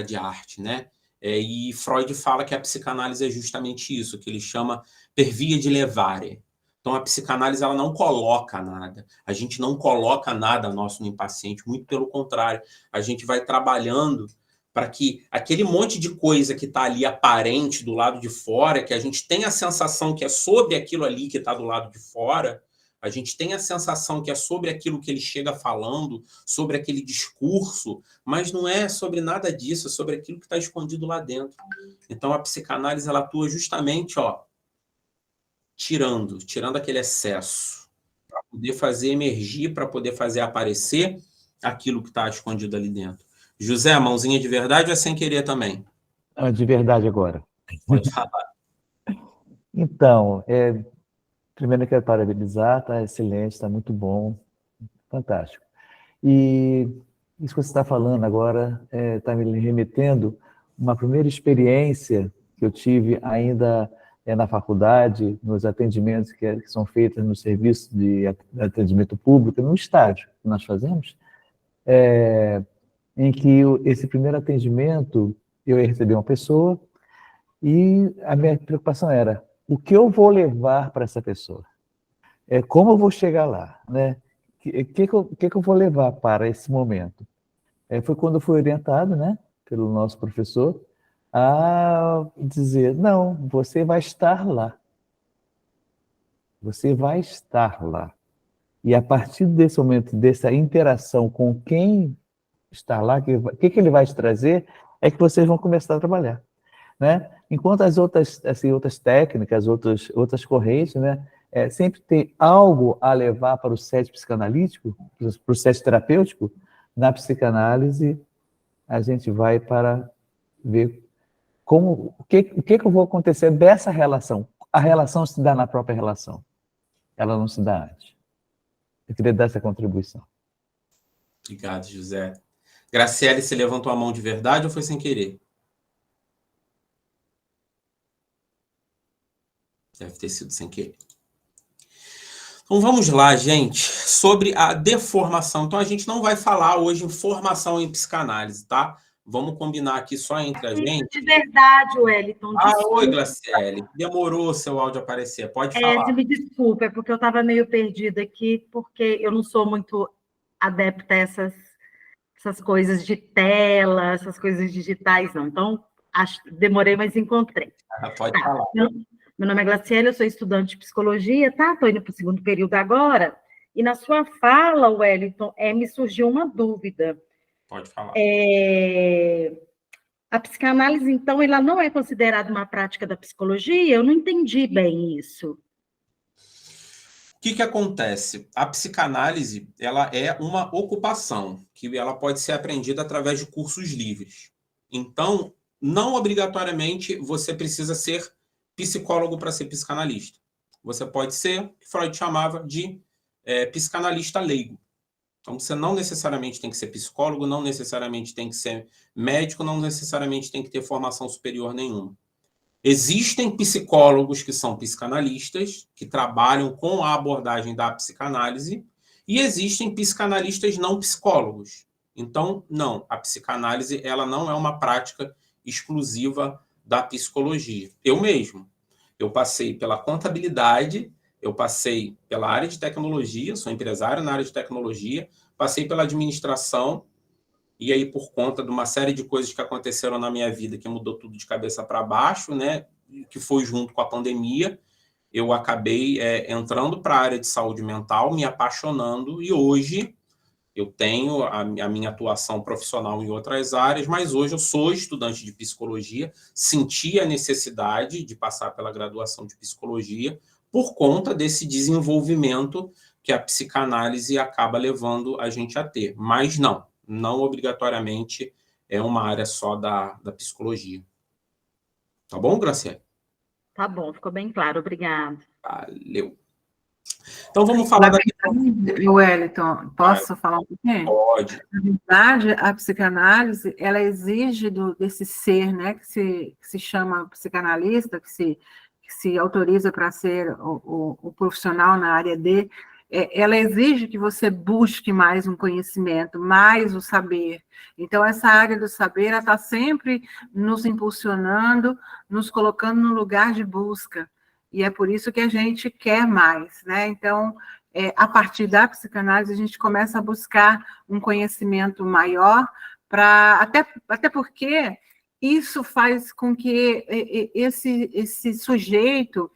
de arte, né? E Freud fala que a psicanálise é justamente isso, que ele chama per via di levare. Então, a psicanálise ela não coloca nada. A gente não coloca nada nosso no paciente, muito pelo contrário. A gente vai trabalhando para que aquele monte de coisa que está ali aparente do lado de fora, que a gente tem a sensação que é sobre aquilo ali que está do lado de fora, a gente tem a sensação que é sobre aquilo que ele chega falando, sobre aquele discurso, mas não é sobre nada disso, é sobre aquilo que está escondido lá dentro. Então, a psicanálise ela atua justamente tirando aquele excesso, para poder fazer emergir, para poder fazer aparecer aquilo que está escondido ali dentro. José, mãozinha de verdade ou é sem querer também? De verdade agora. Pode falar. Então, primeiro eu quero parabenizar, está excelente, está muito bom, fantástico. E isso que você está falando agora está me remetendo uma primeira experiência que eu tive ainda na faculdade, nos atendimentos que são feitos no serviço de atendimento público, no estágio que nós fazemos, em que esse primeiro atendimento eu ia receber uma pessoa e a minha preocupação era o que eu vou levar para essa pessoa? Como eu vou chegar lá? Né? O que eu vou levar para esse momento? Foi quando eu fui orientado, né, pelo nosso professor a dizer, não, você vai estar lá. Você vai estar lá. E a partir desse momento, dessa interação com quem está lá, o que ele vai te trazer, é que vocês vão começar a trabalhar. Né? Enquanto as outras técnicas, outras correntes, né, sempre tem algo a levar para o set psicanalítico, para o set terapêutico, na psicanálise a gente vai para ver o que eu vou acontecer dessa relação? A relação se dá na própria relação. Ela não se dá antes. Eu queria dar essa contribuição. Obrigado, José. Graciele, você levantou a mão de verdade ou foi sem querer? Deve ter sido sem querer. Então vamos lá, gente, sobre a deformação. Então a gente não vai falar hoje em formação em psicanálise, tá? Vamos combinar aqui só entre a gente. De verdade, Wellington. Oi, Graciele. Demorou seu áudio aparecer. Pode falar. Me desculpa, é porque eu estava meio perdida aqui, porque eu não sou muito adepta a essas coisas de tela, essas coisas digitais, não. Então, demorei, mas encontrei. Pode falar. Meu nome é Graciele, eu sou estudante de psicologia, tá? Estou indo para o segundo período agora. E na sua fala, Wellington, me surgiu uma dúvida. Pode falar. A psicanálise, então, ela não é considerada uma prática da psicologia? Eu não entendi bem isso. O que acontece? A psicanálise, ela é uma ocupação, que ela pode ser aprendida através de cursos livres. Então, não obrigatoriamente você precisa ser psicólogo para ser psicanalista. Você pode ser, que Freud chamava de psicanalista leigo. Então, você não necessariamente tem que ser psicólogo, não necessariamente tem que ser médico, não necessariamente tem que ter formação superior nenhuma. Existem psicólogos que são psicanalistas, que trabalham com a abordagem da psicanálise, e existem psicanalistas não psicólogos. Então, não, a psicanálise ela não é uma prática exclusiva da psicologia. Eu mesmo, eu passei pela contabilidade, eu passei pela área de tecnologia, sou empresário na área de tecnologia, passei pela administração, e aí por conta de uma série de coisas que aconteceram na minha vida, que mudou tudo de cabeça para baixo, né, que foi junto com a pandemia, eu acabei entrando para a área de saúde mental, me apaixonando, e hoje eu tenho a minha atuação profissional em outras áreas, mas hoje eu sou estudante de psicologia, senti a necessidade de passar pela graduação de psicologia por conta desse desenvolvimento que a psicanálise acaba levando a gente a ter. Mas não obrigatoriamente é uma área só da psicologia. Tá bom, Graciele? Tá bom, ficou bem claro, obrigada. Valeu. Então, vamos falar daqui. Wellington, posso falar um pouquinho? Pode. Na verdade, a psicanálise, ela exige desse ser, né, que se chama psicanalista, que se autoriza para ser o profissional na área de, ela exige que você busque mais um conhecimento, mais o saber. Então, essa área do saber, ela está sempre nos impulsionando, nos colocando no lugar de busca. E é por isso que a gente quer mais, né? Então, a partir da psicanálise, a gente começa a buscar um conhecimento maior, até porque isso faz com que esse sujeito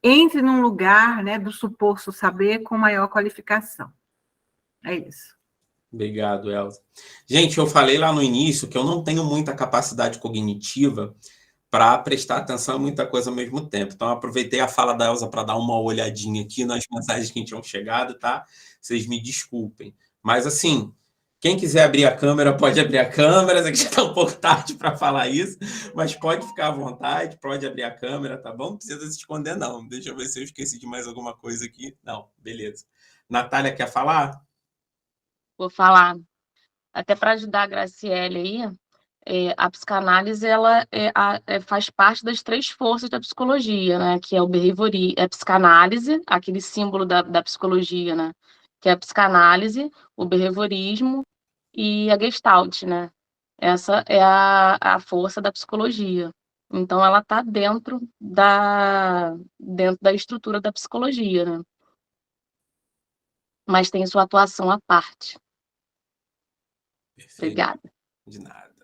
entre num lugar, né, do suposto saber com maior qualificação. É isso. Obrigado, Elza. Gente, eu falei lá no início que eu não tenho muita capacidade cognitiva para prestar atenção a muita coisa ao mesmo tempo. Então, eu aproveitei a fala da Elza para dar uma olhadinha aqui nas mensagens que tinham chegado, tá? Vocês me desculpem. Mas, assim, quem quiser abrir a câmera, pode abrir a câmera. Aqui já está um pouco tarde para falar isso, mas pode ficar à vontade, pode abrir a câmera, tá bom? Não precisa se esconder, não. Deixa eu ver se eu esqueci de mais alguma coisa aqui. Não, beleza. Natália, quer falar? Vou falar. Até para ajudar a Graciele aí, a psicanálise ela faz parte das 3 forças da psicologia, né? Que é o behaviorismo, a psicanálise, aquele símbolo da psicologia, né? Que é a psicanálise, o behaviorismo e a Gestalt, né? Essa é a força da psicologia. Então, ela está dentro da estrutura da psicologia, né? Mas tem sua atuação à parte. Perfeito. Obrigada. De nada.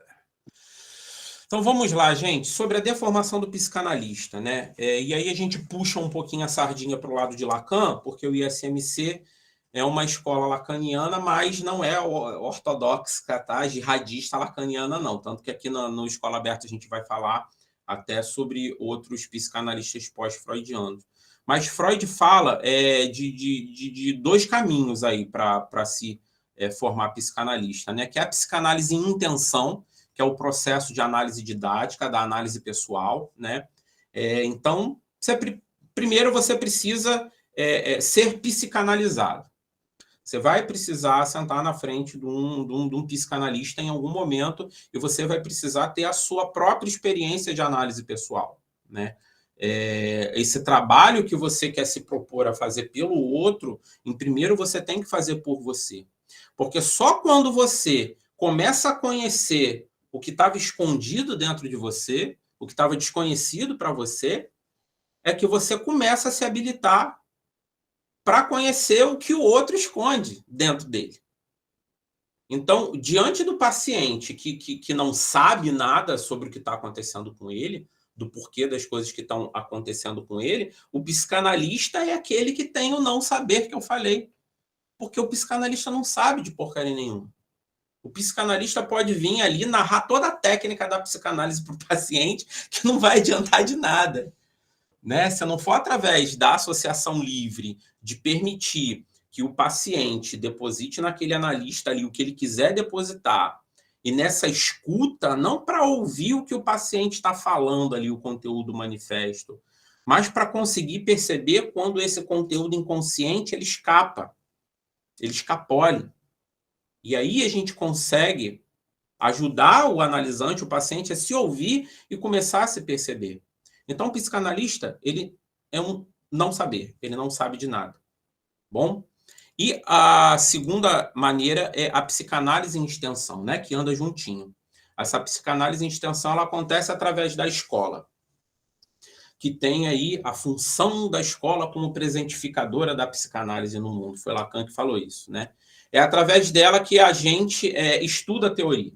Então vamos lá, gente, sobre a deformação do psicanalista, né? E aí a gente puxa um pouquinho a sardinha para o lado de Lacan, porque o ISMC é uma escola lacaniana, mas não é ortodoxa, tá? Jihadista lacaniana, não. Tanto que aqui no Escola Aberta a gente vai falar até sobre outros psicanalistas pós-freudianos. Mas Freud fala de 2 caminhos aí para se formar psicanalista, né? Que é a psicanálise em intenção, que é o processo de análise didática, da análise pessoal, né? Então, primeiro você precisa ser psicanalizado. Você vai precisar sentar na frente de um psicanalista em algum momento e você vai precisar ter a sua própria experiência de análise pessoal, né? Esse trabalho que você quer se propor a fazer pelo outro, em primeiro você tem que fazer por você. Porque só quando você começa a conhecer o que estava escondido dentro de você, o que estava desconhecido para você, é que você começa a se habilitar para conhecer o que o outro esconde dentro dele. Então, diante do paciente que não sabe nada sobre o que está acontecendo com ele, do porquê das coisas que estão acontecendo com ele, o psicanalista é aquele que tem o não saber que eu falei. Porque o psicanalista não sabe de porcaria nenhuma. O psicanalista pode vir ali narrar toda a técnica da psicanálise para o paciente, que não vai adiantar de nada, né? Se não for através da associação livre, de permitir que o paciente deposite naquele analista ali o que ele quiser depositar, e nessa escuta, não para ouvir o que o paciente está falando ali, o conteúdo manifesto, mas para conseguir perceber quando esse conteúdo inconsciente ele escapa, ele escapole. E aí a gente consegue ajudar o analisante, o paciente, a se ouvir e começar a se perceber. Então, o psicanalista, ele é um não saber, ele não sabe de nada. Bom? E a segunda maneira é a psicanálise em extensão, né, que anda juntinho. Essa psicanálise em extensão ela acontece através da escola, que tem aí a função da escola como presentificadora da psicanálise no mundo. Foi Lacan que falou isso, né? É através dela que a gente estuda a teoria,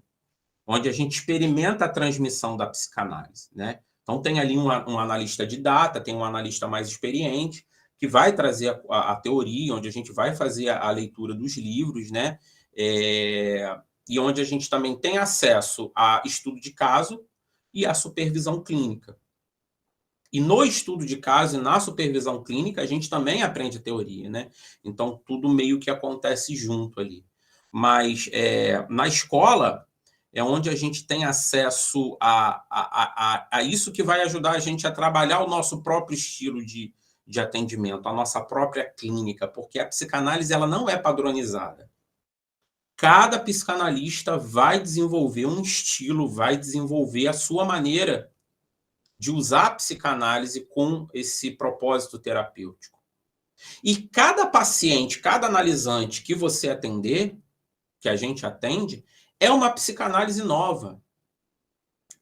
onde a gente experimenta a transmissão da psicanálise, né? Então, tem ali um analista de data, tem um analista mais experiente, que vai trazer a teoria, onde a gente vai fazer a leitura dos livros, né? E onde a gente também tem acesso a estudo de caso e a supervisão clínica. E no estudo de caso e na supervisão clínica, a gente também aprende a teoria, né? Então, tudo meio que acontece junto ali. Mas na escola é onde a gente tem acesso a isso que vai ajudar a gente a trabalhar o nosso próprio estilo de atendimento, a nossa própria clínica, porque a psicanálise ela não é padronizada. Cada psicanalista vai desenvolver um estilo, vai desenvolver a sua maneira de usar a psicanálise com esse propósito terapêutico. E cada paciente, cada analisante que você atender, que a gente atende, é uma psicanálise nova.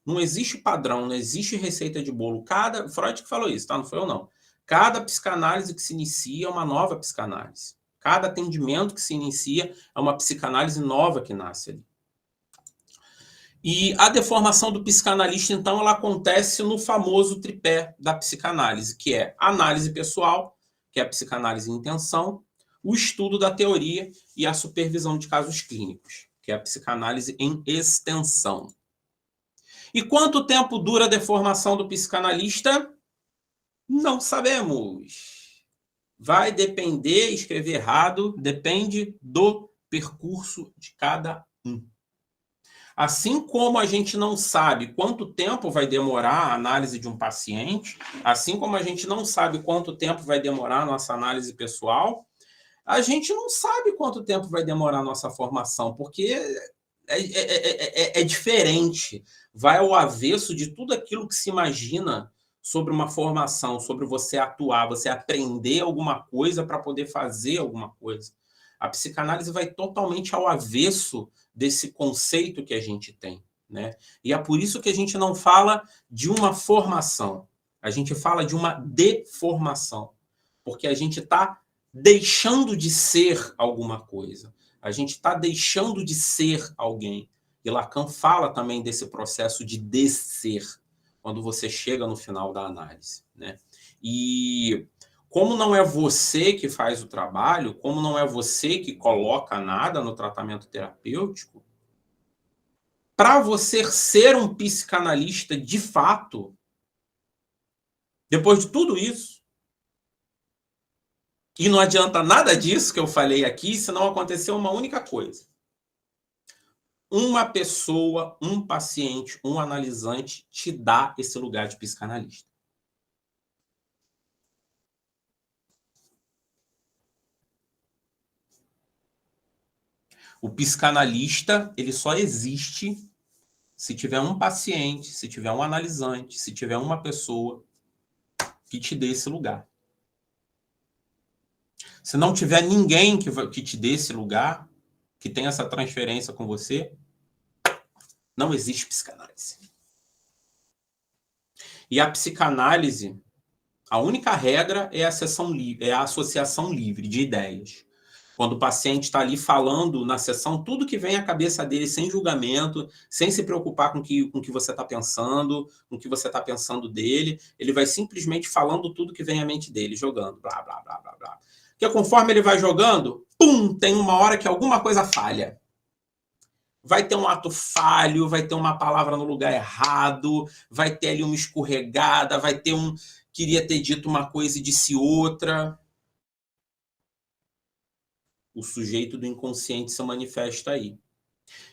Não existe padrão, não existe receita de bolo. Freud que falou isso, tá? Não foi eu, não. Cada psicanálise que se inicia é uma nova psicanálise. Cada atendimento que se inicia é uma psicanálise nova que nasce ali. E a deformação do psicanalista, então, ela acontece no famoso tripé da psicanálise, que é a análise pessoal, que é a psicanálise em intenção, o estudo da teoria e a supervisão de casos clínicos, que é a psicanálise em extensão. E quanto tempo dura a deformação do psicanalista? Não sabemos. Vai depender, escrever errado, depende do percurso de cada um. Assim como a gente não sabe quanto tempo vai demorar a análise de um paciente, assim como a gente não sabe quanto tempo vai demorar a nossa análise pessoal, a gente não sabe quanto tempo vai demorar a nossa formação, porque é diferente, vai ao avesso de tudo aquilo que se imagina sobre uma formação, sobre você atuar, você aprender alguma coisa para poder fazer alguma coisa. A psicanálise vai totalmente ao avesso desse conceito que a gente tem, né? E é por isso que a gente não fala de uma formação, a gente fala de uma deformação, porque a gente está deixando de ser alguma coisa, a gente está deixando de ser alguém. E Lacan fala também desse processo de descer, quando você chega no final da análise, né? E como não é você que faz o trabalho, como não é você que coloca nada no tratamento terapêutico, para você ser um psicanalista de fato, depois de tudo isso, e não adianta nada disso que eu falei aqui se não acontecer uma única coisa. uma pessoa, um paciente, um analisante te dá esse lugar de psicanalista. O psicanalista, ele só existe se tiver um paciente, se tiver um analisante, se tiver uma pessoa que te dê esse lugar. Se não tiver ninguém que te dê esse lugar, que tem essa transferência com você, não existe psicanálise. E a psicanálise, a única regra é a associação livre de ideias. Quando o paciente está ali falando na sessão, tudo que vem à cabeça dele, sem julgamento, sem se preocupar com o que você está pensando, com o que você está pensando dele, ele vai simplesmente falando tudo que vem à mente dele, jogando, blá, blá, blá, blá, blá. Porque conforme ele vai jogando, pum, tem uma hora que alguma coisa falha. Vai ter um ato falho, vai ter uma palavra no lugar errado, vai ter ali uma escorregada, vai ter queria ter dito uma coisa e disse outra. O sujeito do inconsciente se manifesta aí.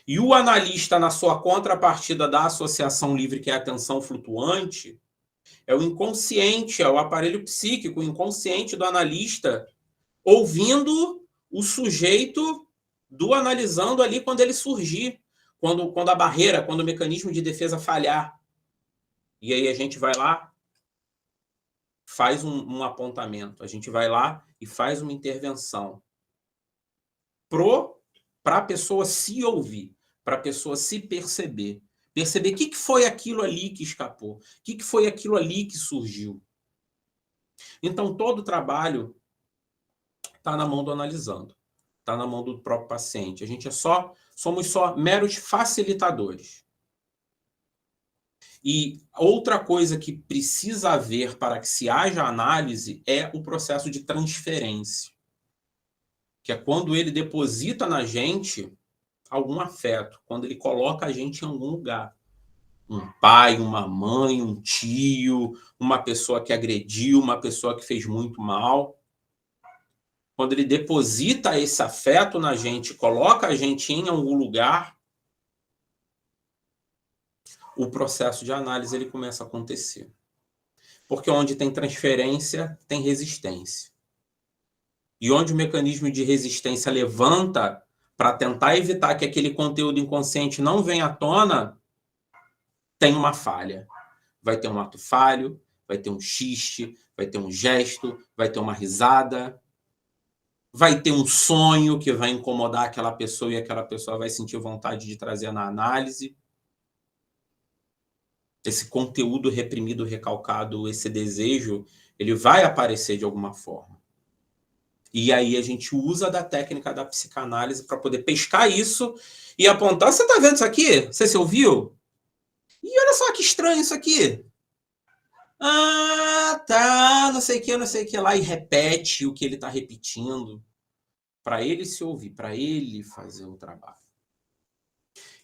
E o analista, na sua contrapartida da associação livre, que é a atenção flutuante, é o inconsciente, é o aparelho psíquico, o inconsciente do analista, ouvindo o sujeito do analisando ali quando ele surgir, quando a barreira, quando o mecanismo de defesa falhar. E aí a gente vai lá, faz um apontamento, a gente vai lá e faz uma intervenção para a pessoa se ouvir, para a pessoa se perceber. Perceber o que foi aquilo ali que escapou, o que foi aquilo ali que surgiu. Então, todo o trabalho está na mão do analisando, está na mão do próprio paciente. A gente somos só meros facilitadores. E outra coisa que precisa haver para que se haja análise é o processo de transferência, que é quando ele deposita na gente algum afeto, quando ele coloca a gente em algum lugar. Um pai, uma mãe, um tio, uma pessoa que agrediu, uma pessoa que fez muito mal. Quando ele deposita esse afeto na gente, coloca a gente em algum lugar, o processo de análise ele começa a acontecer. Porque onde tem transferência, tem resistência. E onde o mecanismo de resistência levanta para tentar evitar que aquele conteúdo inconsciente não venha à tona, tem uma falha. Vai ter um ato falho, vai ter um xiste, vai ter um gesto, vai ter uma risada, vai ter um sonho que vai incomodar aquela pessoa e aquela pessoa vai sentir vontade de trazer na análise. Esse conteúdo reprimido, recalcado, esse desejo, ele vai aparecer de alguma forma. E aí a gente usa da técnica da psicanálise para poder pescar isso e apontar. Você está vendo isso aqui? Você se ouviu? E olha só que estranho isso aqui. Ah, tá, não sei o que lá. E repete o que ele está repetindo para ele se ouvir, para ele fazer o trabalho.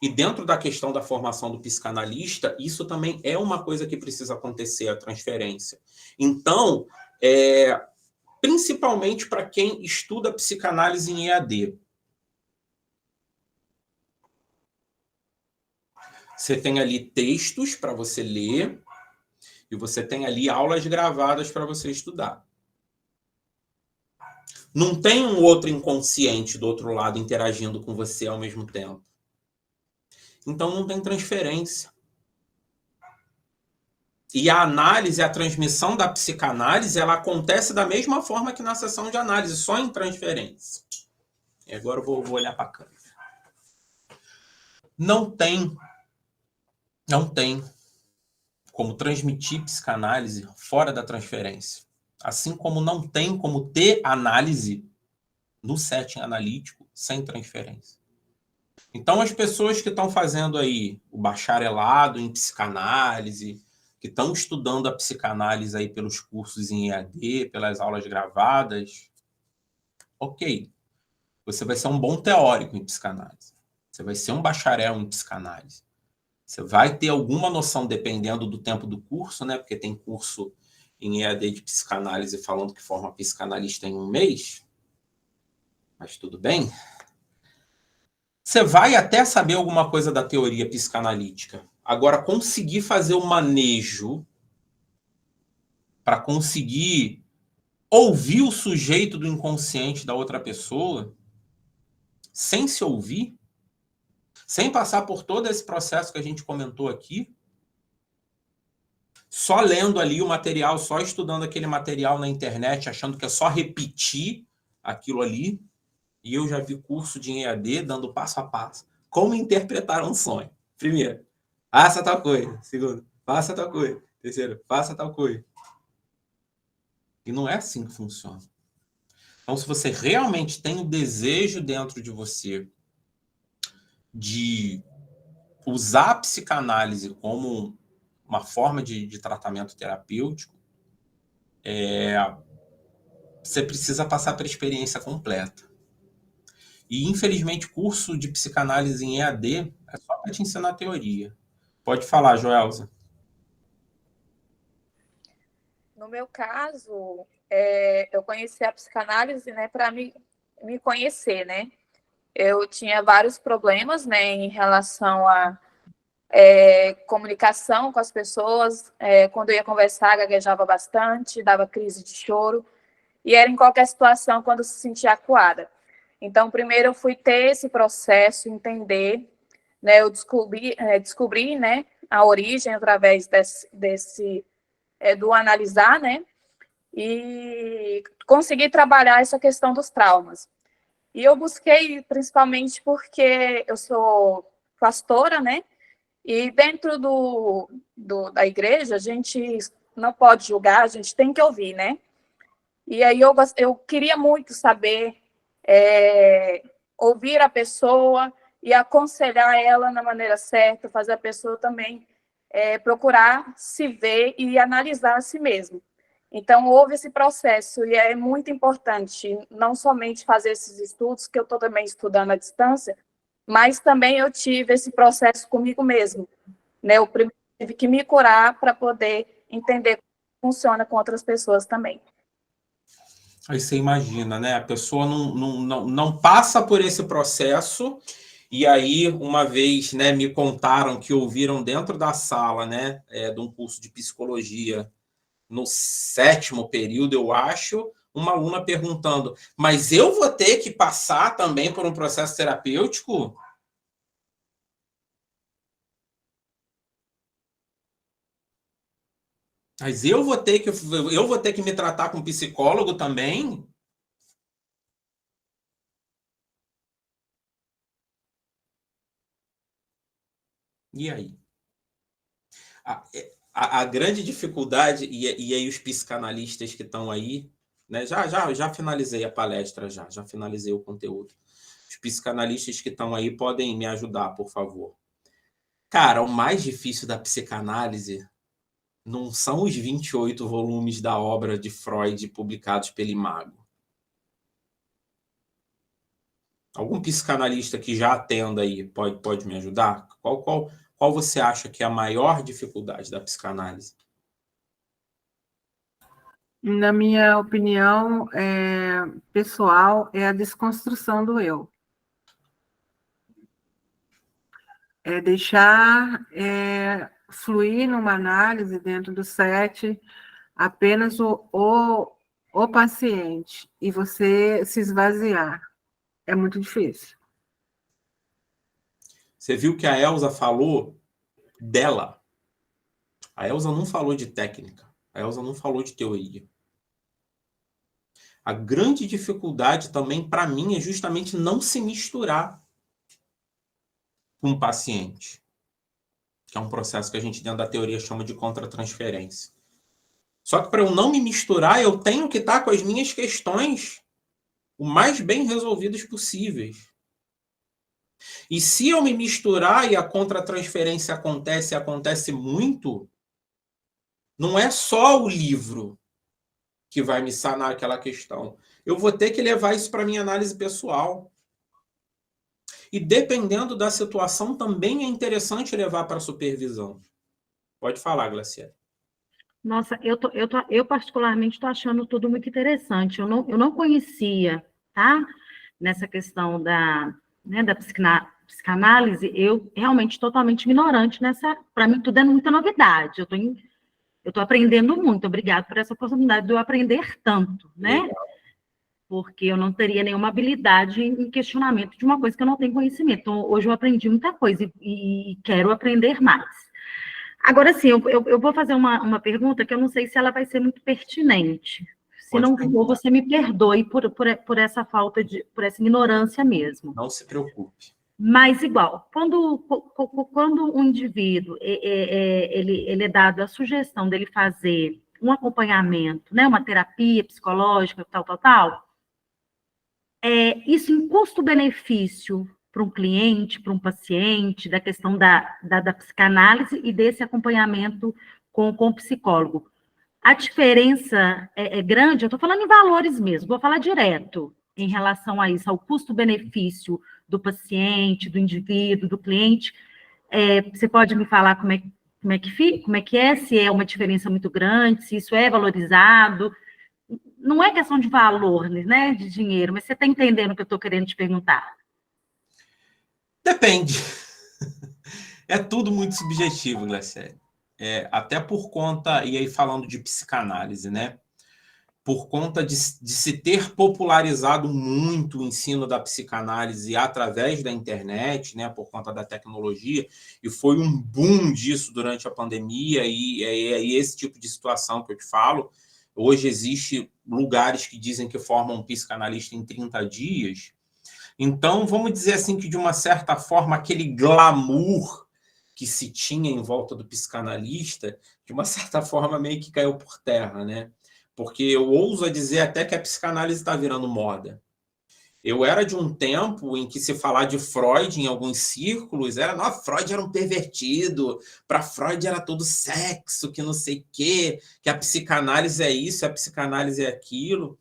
E dentro da questão da formação do psicanalista, isso também é uma coisa que precisa acontecer, a transferência. Então, principalmente para quem estuda psicanálise em EAD. Você tem ali textos para você ler e você tem ali aulas gravadas para você estudar. Não tem um outro inconsciente do outro lado interagindo com você ao mesmo tempo. Então não tem transferência. E a análise, a transmissão da psicanálise, ela acontece da mesma forma que na sessão de análise, só em transferência. E agora eu vou olhar para a câmera. Não tem como transmitir psicanálise fora da transferência. Assim como não tem como ter análise no setting analítico sem transferência. Então, as pessoas que estão fazendo aí o bacharelado em psicanálise, que estão estudando a psicanálise aí pelos cursos em EAD, pelas aulas gravadas, ok. Você vai ser um bom teórico em psicanálise. Você vai ser um bacharel em psicanálise. Você vai ter alguma noção, dependendo do tempo do curso, né? Porque tem curso em EAD de psicanálise falando que forma psicanalista em 1 mês. Mas tudo bem. Você vai até saber alguma coisa da teoria psicanalítica. Agora, conseguir fazer o manejo para conseguir ouvir o sujeito do inconsciente da outra pessoa, sem se ouvir, sem passar por todo esse processo que a gente comentou aqui, só lendo ali o material, só estudando aquele material na internet, achando que é só repetir aquilo ali. E eu já vi curso de EAD dando passo a passo. Como interpretar um sonho. Primeiro, faça tal coisa. Segundo, faça tal coisa. Terceiro, faça tal coisa. E não é assim que funciona. Então, se você realmente tem o desejo dentro de você de usar a psicanálise como uma forma de tratamento terapêutico, você precisa passar pela experiência completa. E, infelizmente, curso de psicanálise em EAD é só para te ensinar a teoria. Pode falar, Joelza. No meu caso, eu conheci a psicanálise, né, para me conhecer, né? Eu tinha vários problemas, né, em relação a comunicação com as pessoas. Quando eu ia conversar, gaguejava bastante, dava crise de choro, e era em qualquer situação quando se sentia acuada. Então, primeiro eu fui ter esse processo, entender, né, eu descobri, né, a origem através do analisar, né, e consegui trabalhar essa questão dos traumas. E eu busquei principalmente porque eu sou pastora, né, e dentro da igreja a gente não pode julgar, a gente tem que ouvir, né. E aí eu queria muito saber, ouvir a pessoa e aconselhar ela na maneira certa, fazer a pessoa também procurar se ver e analisar a si mesmo. Então, houve esse processo, e é muito importante não somente fazer esses estudos, que eu estou também estudando à distância, mas também eu tive esse processo comigo mesmo, né? Eu primeiro tive que me curar para poder entender como funciona com outras pessoas também. Aí você imagina, né? A pessoa não passa por esse processo, e aí, uma vez, né, me contaram que ouviram dentro da sala, né, de um curso de psicologia, no 7º período, eu acho, uma aluna perguntando: mas eu vou ter que passar também por um processo terapêutico? Mas eu vou ter que me tratar com psicólogo também? E aí? A grande dificuldade, e aí os psicanalistas que estão aí, né, já finalizei a palestra, já finalizei o conteúdo. Os psicanalistas que estão aí podem me ajudar, por favor. Cara, o mais difícil da psicanálise não são os 28 volumes da obra de Freud publicados pelo Imago. Algum psicanalista que já atenda aí pode me ajudar? Qual você acha que é a maior dificuldade da psicanálise? Na minha opinião pessoal, é a desconstrução do eu. É deixar fluir numa análise dentro do 7 apenas o paciente e você se esvaziar. É muito difícil. Você viu que a Elza falou dela. A Elza não falou de técnica. A Elza não falou de teoria. A grande dificuldade também, para mim, é justamente não se misturar com o paciente, que é um processo que a gente dentro da teoria chama de contratransferência. Só que para eu não me misturar, eu tenho que estar com as minhas questões o mais bem resolvidas possíveis. E se eu me misturar e a contratransferência acontece muito, não é só o livro que vai me sanar aquela questão. Eu vou ter que levar isso para minha análise pessoal. E dependendo da situação, também é interessante levar para a supervisão. Pode falar, Glaciela. Nossa, eu particularmente estou achando tudo muito interessante. Eu não conhecia, tá? Nessa questão da psicanálise, eu realmente totalmente ignorante nessa. Para mim, tudo é muita novidade. Eu estou aprendendo muito. Obrigado por essa oportunidade de eu aprender tanto, né? Legal. Porque eu não teria nenhuma habilidade em questionamento de uma coisa que eu não tenho conhecimento. Então, hoje eu aprendi muita coisa e quero aprender mais. Agora, sim, eu vou fazer uma pergunta que eu não sei se ela vai ser muito pertinente. Se Pode não perguntar. for, você me perdoe por essa falta por essa ignorância mesmo. Não se preocupe. Mas, igual, quando um indivíduo ele é dado a sugestão dele fazer um acompanhamento, né, uma terapia psicológica, tal, isso em custo-benefício para um cliente, para um paciente, da questão da psicanálise e desse acompanhamento com o psicólogo. A diferença é grande, eu estou falando em valores mesmo, vou falar direto em relação a isso, ao custo-benefício do paciente, do indivíduo, do cliente. Você pode me falar como é que é, se é uma diferença muito grande, se isso é valorizado? Não é questão de valor, né, de dinheiro, mas você está entendendo o que eu estou querendo te perguntar? Depende. É tudo muito subjetivo, Graciele. Até por conta, e aí falando de psicanálise, né? Por conta de se ter popularizado muito o ensino da psicanálise através da internet, né, por conta da tecnologia, e foi um boom disso durante a pandemia, e esse tipo de situação que eu te falo, hoje existe lugares que dizem que formam um psicanalista em 30 dias, então vamos dizer assim que de uma certa forma aquele glamour que se tinha em volta do psicanalista, de uma certa forma meio que caiu por terra, né? Porque eu ouso dizer até que a psicanálise está virando moda. Eu era de um tempo em que se falar de Freud em alguns círculos, Freud era um pervertido, para Freud era todo sexo, que não sei o quê, que a psicanálise é isso, a psicanálise é aquilo.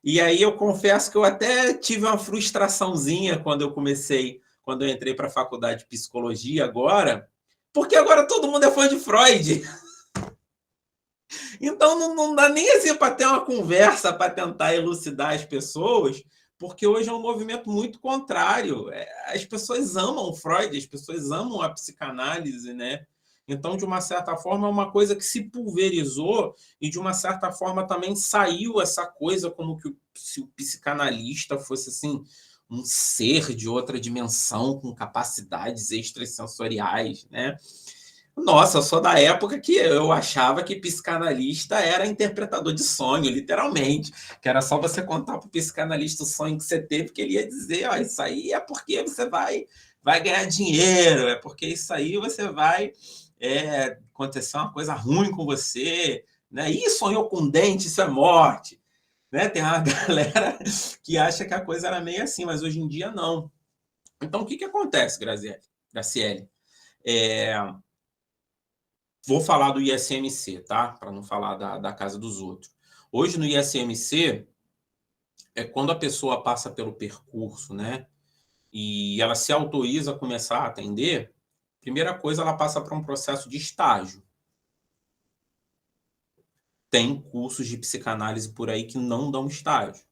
E aí eu confesso que eu até tive uma frustraçãozinha quando eu entrei para a faculdade de psicologia agora, porque agora todo mundo é fã de Freud. Então, não dá nem assim para ter uma conversa para tentar elucidar as pessoas, porque hoje é um movimento muito contrário. As pessoas amam Freud, as pessoas amam a psicanálise, né? Então, de uma certa forma, é uma coisa que se pulverizou e, de uma certa forma, também saiu essa coisa como que se o psicanalista fosse assim, um ser de outra dimensão com capacidades extrasensoriais, né? Nossa, eu sou da época que eu achava que psicanalista era interpretador de sonho, literalmente. Que era só você contar para o psicanalista o sonho que você teve, que ele ia dizer, isso aí é porque você vai ganhar dinheiro, é porque isso aí você vai acontecer uma coisa ruim com você, né? Ih, sonhou com dente, isso é morte. Né? Tem uma galera que acha que a coisa era meio assim, mas hoje em dia não. Então, o que acontece, Graciele? Vou falar do ISMC, tá? Para não falar da casa dos outros. Hoje, no ISMC, quando a pessoa passa pelo percurso, né? E ela se autoriza a começar a atender, primeira coisa, ela passa por um processo de estágio. Tem cursos de psicanálise por aí que não dão estágio.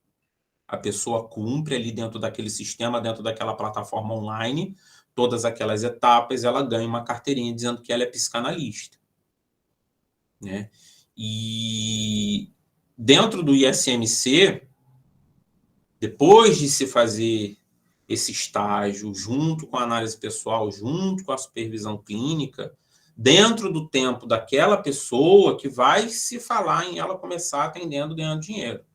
A pessoa cumpre ali dentro daquele sistema, dentro daquela plataforma online, todas aquelas etapas, ela ganha uma carteirinha dizendo que ela é psicanalista. Né? E dentro do ISMC, depois de se fazer esse estágio junto com a análise pessoal, junto com a supervisão clínica, dentro do tempo daquela pessoa que vai se falar em ela começar atendendo, ganhando dinheiro,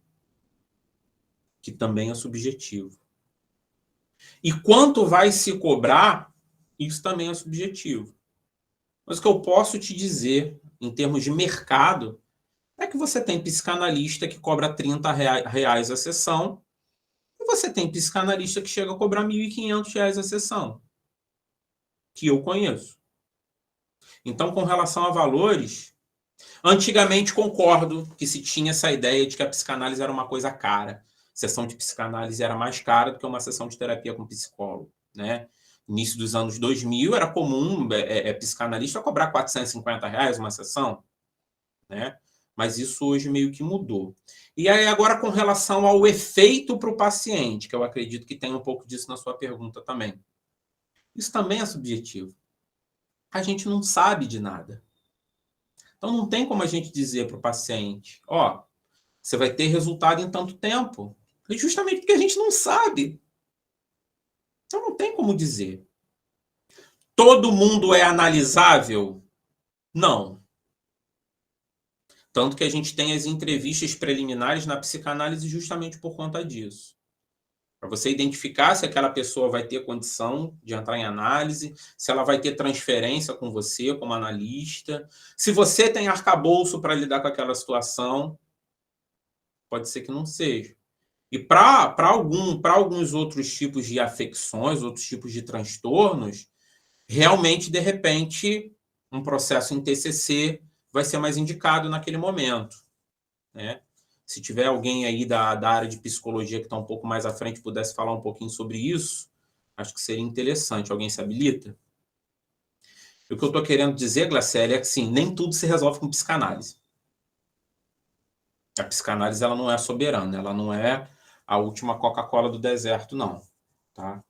que também é subjetivo. E quanto vai se cobrar, isso também é subjetivo. Mas o que eu posso te dizer, em termos de mercado, é que você tem psicanalista que cobra R$30 a sessão e você tem psicanalista que chega a cobrar R$1.500 a sessão, que eu conheço. Então, com relação a valores, antigamente concordo que se tinha essa ideia de que a psicanálise era uma coisa cara. Sessão de psicanálise era mais cara do que uma sessão de terapia com psicólogo, né? Início dos anos 2000 era comum psicanalista cobrar R$450 uma sessão, né? Mas isso hoje meio que mudou. E aí agora com relação ao efeito para o paciente, que eu acredito que tem um pouco disso na sua pergunta também. Isso também é subjetivo. A gente não sabe de nada. Então, não tem como a gente dizer para o paciente, ó, você vai ter resultado em tanto tempo. Justamente porque a gente não sabe. Então, não tem como dizer. Todo mundo é analisável? Não. Tanto que a gente tem as entrevistas preliminares na psicanálise justamente por conta disso. Para você identificar se aquela pessoa vai ter condição de entrar em análise, se ela vai ter transferência com você como analista, se você tem arcabouço para lidar com aquela situação, pode ser que não seja. E para alguns outros tipos de afecções, outros tipos de transtornos, realmente, de repente, um processo em TCC vai ser mais indicado naquele momento, né? Se tiver alguém aí da área de psicologia que está um pouco mais à frente pudesse falar um pouquinho sobre isso, acho que seria interessante. Alguém se habilita? O que eu estou querendo dizer, Glaciela, é que sim, nem tudo se resolve com psicanálise. A psicanálise ela não é soberana, ela não é a última Coca-Cola do deserto, não. Tá?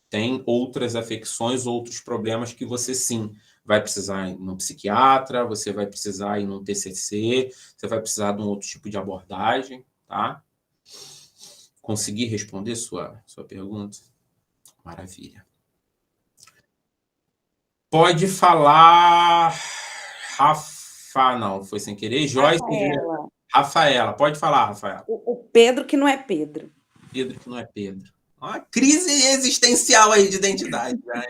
Tem outras afecções, outros problemas que você, sim, vai precisar ir num psiquiatra, você vai precisar ir num TCC, você vai precisar de um outro tipo de abordagem, tá? Consegui responder sua pergunta? Maravilha. Pode falar... Rafa, não, foi sem querer. Joyce. Rafaela, pode falar, Rafaela. O Pedro que não é Pedro. Pedro que não é Pedro. Uma crise existencial aí de identidade. Né?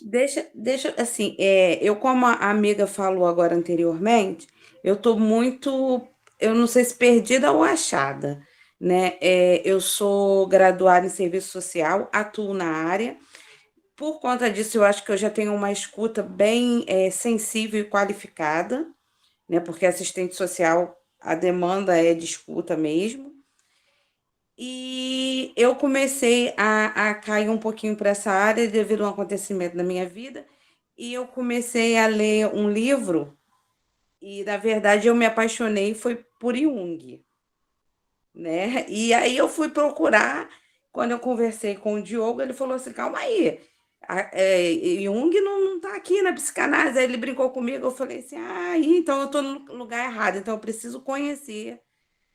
Deixa assim, eu como a amiga falou agora anteriormente, eu tô muito, eu não sei se perdida ou achada, né? Eu sou graduada em serviço social, atuo na área. Por conta disso, eu acho que eu já tenho uma escuta bem sensível e qualificada, né? Porque assistente social, a demanda é de escuta mesmo. E eu comecei a cair um pouquinho para essa área devido a um acontecimento na minha vida, e eu comecei a ler um livro, e na verdade eu me apaixonei foi por Jung, né? E aí eu fui procurar, quando eu conversei com o Diogo, ele falou assim, calma aí, Jung não está aqui na psicanálise, aí ele brincou comigo, eu falei assim, então eu estou no lugar errado, então eu preciso conhecer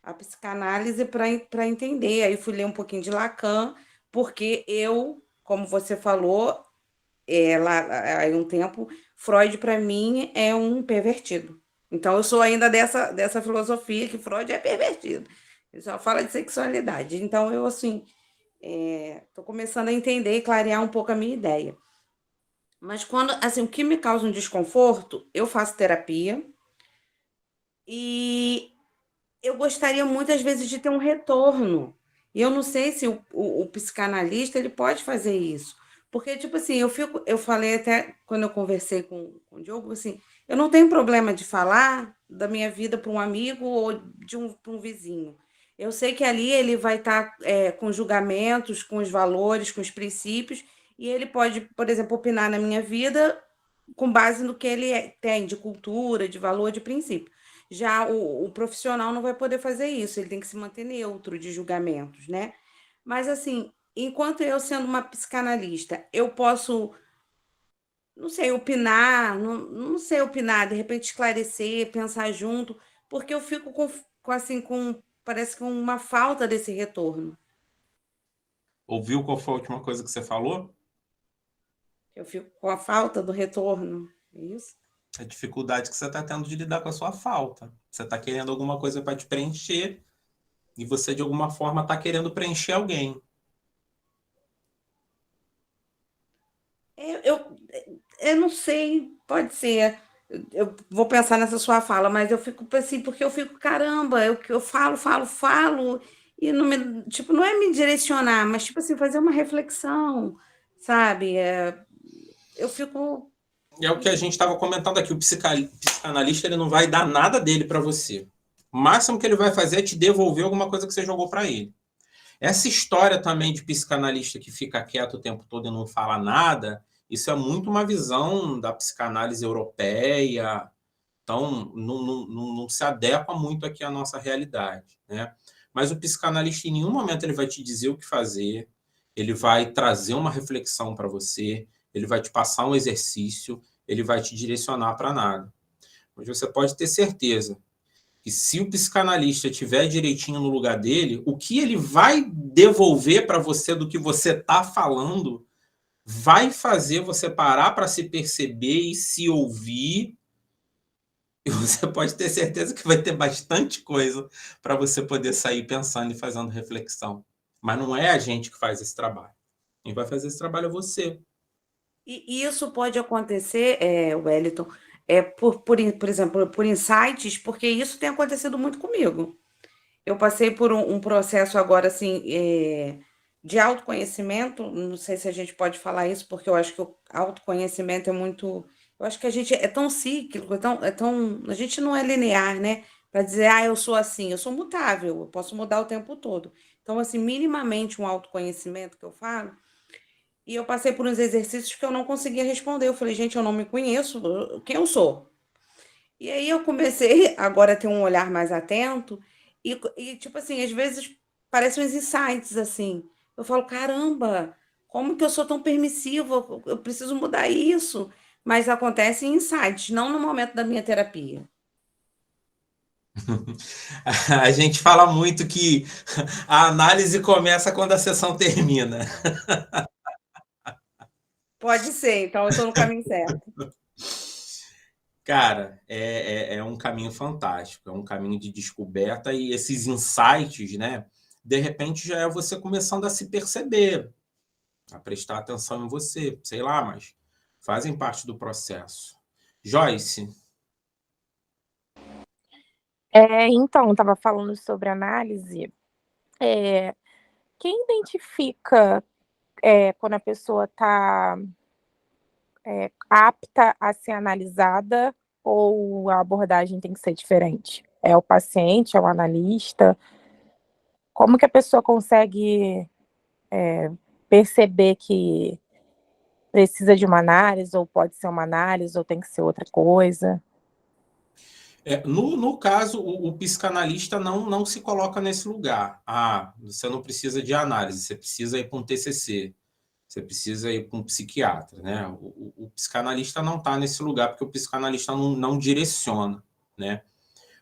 a psicanálise para entender. Aí fui ler um pouquinho de Lacan, porque eu, como você falou, lá há um tempo, Freud para mim é um pervertido. Então eu sou ainda dessa filosofia que Freud é pervertido. Ele só fala de sexualidade. Então eu assim estou começando a entender e clarear um pouco a minha ideia. Mas quando assim o que me causa um desconforto, eu faço terapia e eu gostaria muitas vezes de ter um retorno. E eu não sei se o psicanalista ele pode fazer isso. Porque, tipo assim, eu falei até quando eu conversei com o Diogo, assim, eu não tenho problema de falar da minha vida para um amigo ou para um vizinho. Eu sei que ali ele vai estar com julgamentos, com os valores, com os princípios, e ele pode, por exemplo, opinar na minha vida com base no que ele tem de cultura, de valor, de princípio. Já o profissional não vai poder fazer isso, ele tem que se manter neutro de julgamentos, né? Mas, assim, enquanto eu, sendo uma psicanalista, eu posso, não sei, opinar, não sei opinar, de repente esclarecer, pensar junto, porque eu fico parece com uma falta desse retorno. Ouviu qual foi a última coisa que você falou? Eu fico com a falta do retorno, é isso? A dificuldade que você está tendo de lidar com a sua falta. Você está querendo alguma coisa para te preencher e você, de alguma forma, está querendo preencher alguém. Eu não sei, pode ser. Eu vou pensar nessa sua fala, mas eu fico assim, porque eu fico, caramba, eu falo, e não me, tipo, não é me direcionar, mas tipo assim, fazer uma reflexão, sabe? Eu fico. É o que a gente estava comentando aqui, o psicanalista ele não vai dar nada dele para você. O máximo que ele vai fazer é te devolver alguma coisa que você jogou para ele. Essa história também de psicanalista que fica quieto o tempo todo e não fala nada, isso é muito uma visão da psicanálise europeia, então não se adequa muito aqui à nossa realidade, né? Mas o psicanalista em nenhum momento ele vai te dizer o que fazer, ele vai trazer uma reflexão para você, ele vai te passar um exercício, ele vai te direcionar para nada. Mas você pode ter certeza que se o psicanalista estiver direitinho no lugar dele, o que ele vai devolver para você do que você está falando vai fazer você parar para se perceber e se ouvir. E você pode ter certeza que vai ter bastante coisa para você poder sair pensando e fazendo reflexão. Mas não é a gente que faz esse trabalho. Quem vai fazer esse trabalho é você. E isso pode acontecer, Wellington, por exemplo, por insights, porque isso tem acontecido muito comigo. Eu passei por um processo agora, assim, de autoconhecimento, não sei se a gente pode falar isso, porque eu acho que o autoconhecimento é muito... Eu acho que a gente é tão cíclico, a gente não é linear, né? Para dizer, eu sou assim, eu sou mutável, eu posso mudar o tempo todo. Então, assim, minimamente um autoconhecimento que eu falo, e eu passei por uns exercícios que eu não conseguia responder. Eu falei, gente, eu não me conheço, quem eu sou? E aí eu comecei agora a ter um olhar mais atento e tipo assim, às vezes parecem uns insights, assim. Eu falo, caramba, como que eu sou tão permissiva? Eu preciso mudar isso. Mas acontece em insights, não no momento da minha terapia. A gente fala muito que a análise começa quando a sessão termina. Pode ser, então eu estou no caminho certo. Cara, é um caminho fantástico, é um caminho de descoberta e esses insights, né? De repente já é você começando a se perceber, a prestar atenção em você, sei lá, mas fazem parte do processo. Joyce. Então, estava falando sobre análise. Quem identifica quando a pessoa está apta a ser analisada ou a abordagem tem que ser diferente? É o paciente, é o analista? Como que a pessoa consegue perceber que precisa de uma análise, ou pode ser uma análise, ou tem que ser outra coisa? No caso, o psicanalista não se coloca nesse lugar. Você não precisa de análise, você precisa ir para um TCC, você precisa ir para um psiquiatra, né? O psicanalista não está nesse lugar, porque o psicanalista não direciona, né?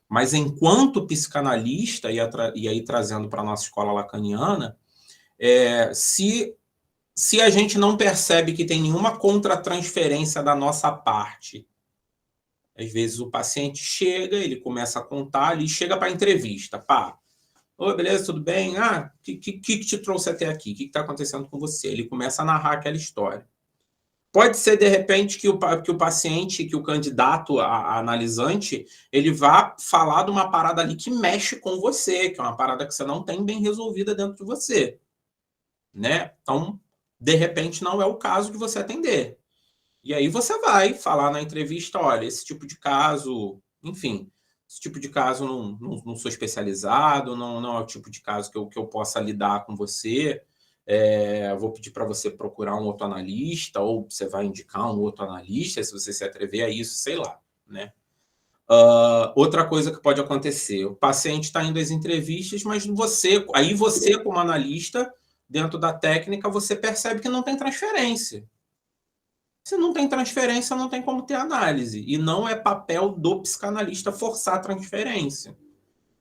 Mas enquanto psicanalista, e aí trazendo para a nossa escola lacaniana, se a gente não percebe que tem nenhuma contratransferência da nossa parte, às vezes o paciente chega, ele começa a contar, ele chega para a entrevista, oi, beleza, tudo bem? Que te trouxe até aqui? O que está acontecendo com você? Ele começa a narrar aquela história. Pode ser, de repente, que o paciente, que o candidato a analisante, ele vá falar de uma parada ali que mexe com você, que é uma parada que você não tem bem resolvida dentro de você, né? Então, de repente, não é o caso de você atender. E aí você vai falar na entrevista, olha, esse tipo de caso, enfim, esse tipo de caso não sou especializado, não é o tipo de caso que eu possa lidar com você. Vou pedir para você procurar um outro analista, ou você vai indicar um outro analista, se você se atrever a isso, sei lá, né? Outra coisa que pode acontecer, o paciente está indo às entrevistas, mas você, como analista, dentro da técnica, você percebe que não tem transferência. Se não tem transferência, não tem como ter análise. E não é papel do psicanalista forçar a transferência.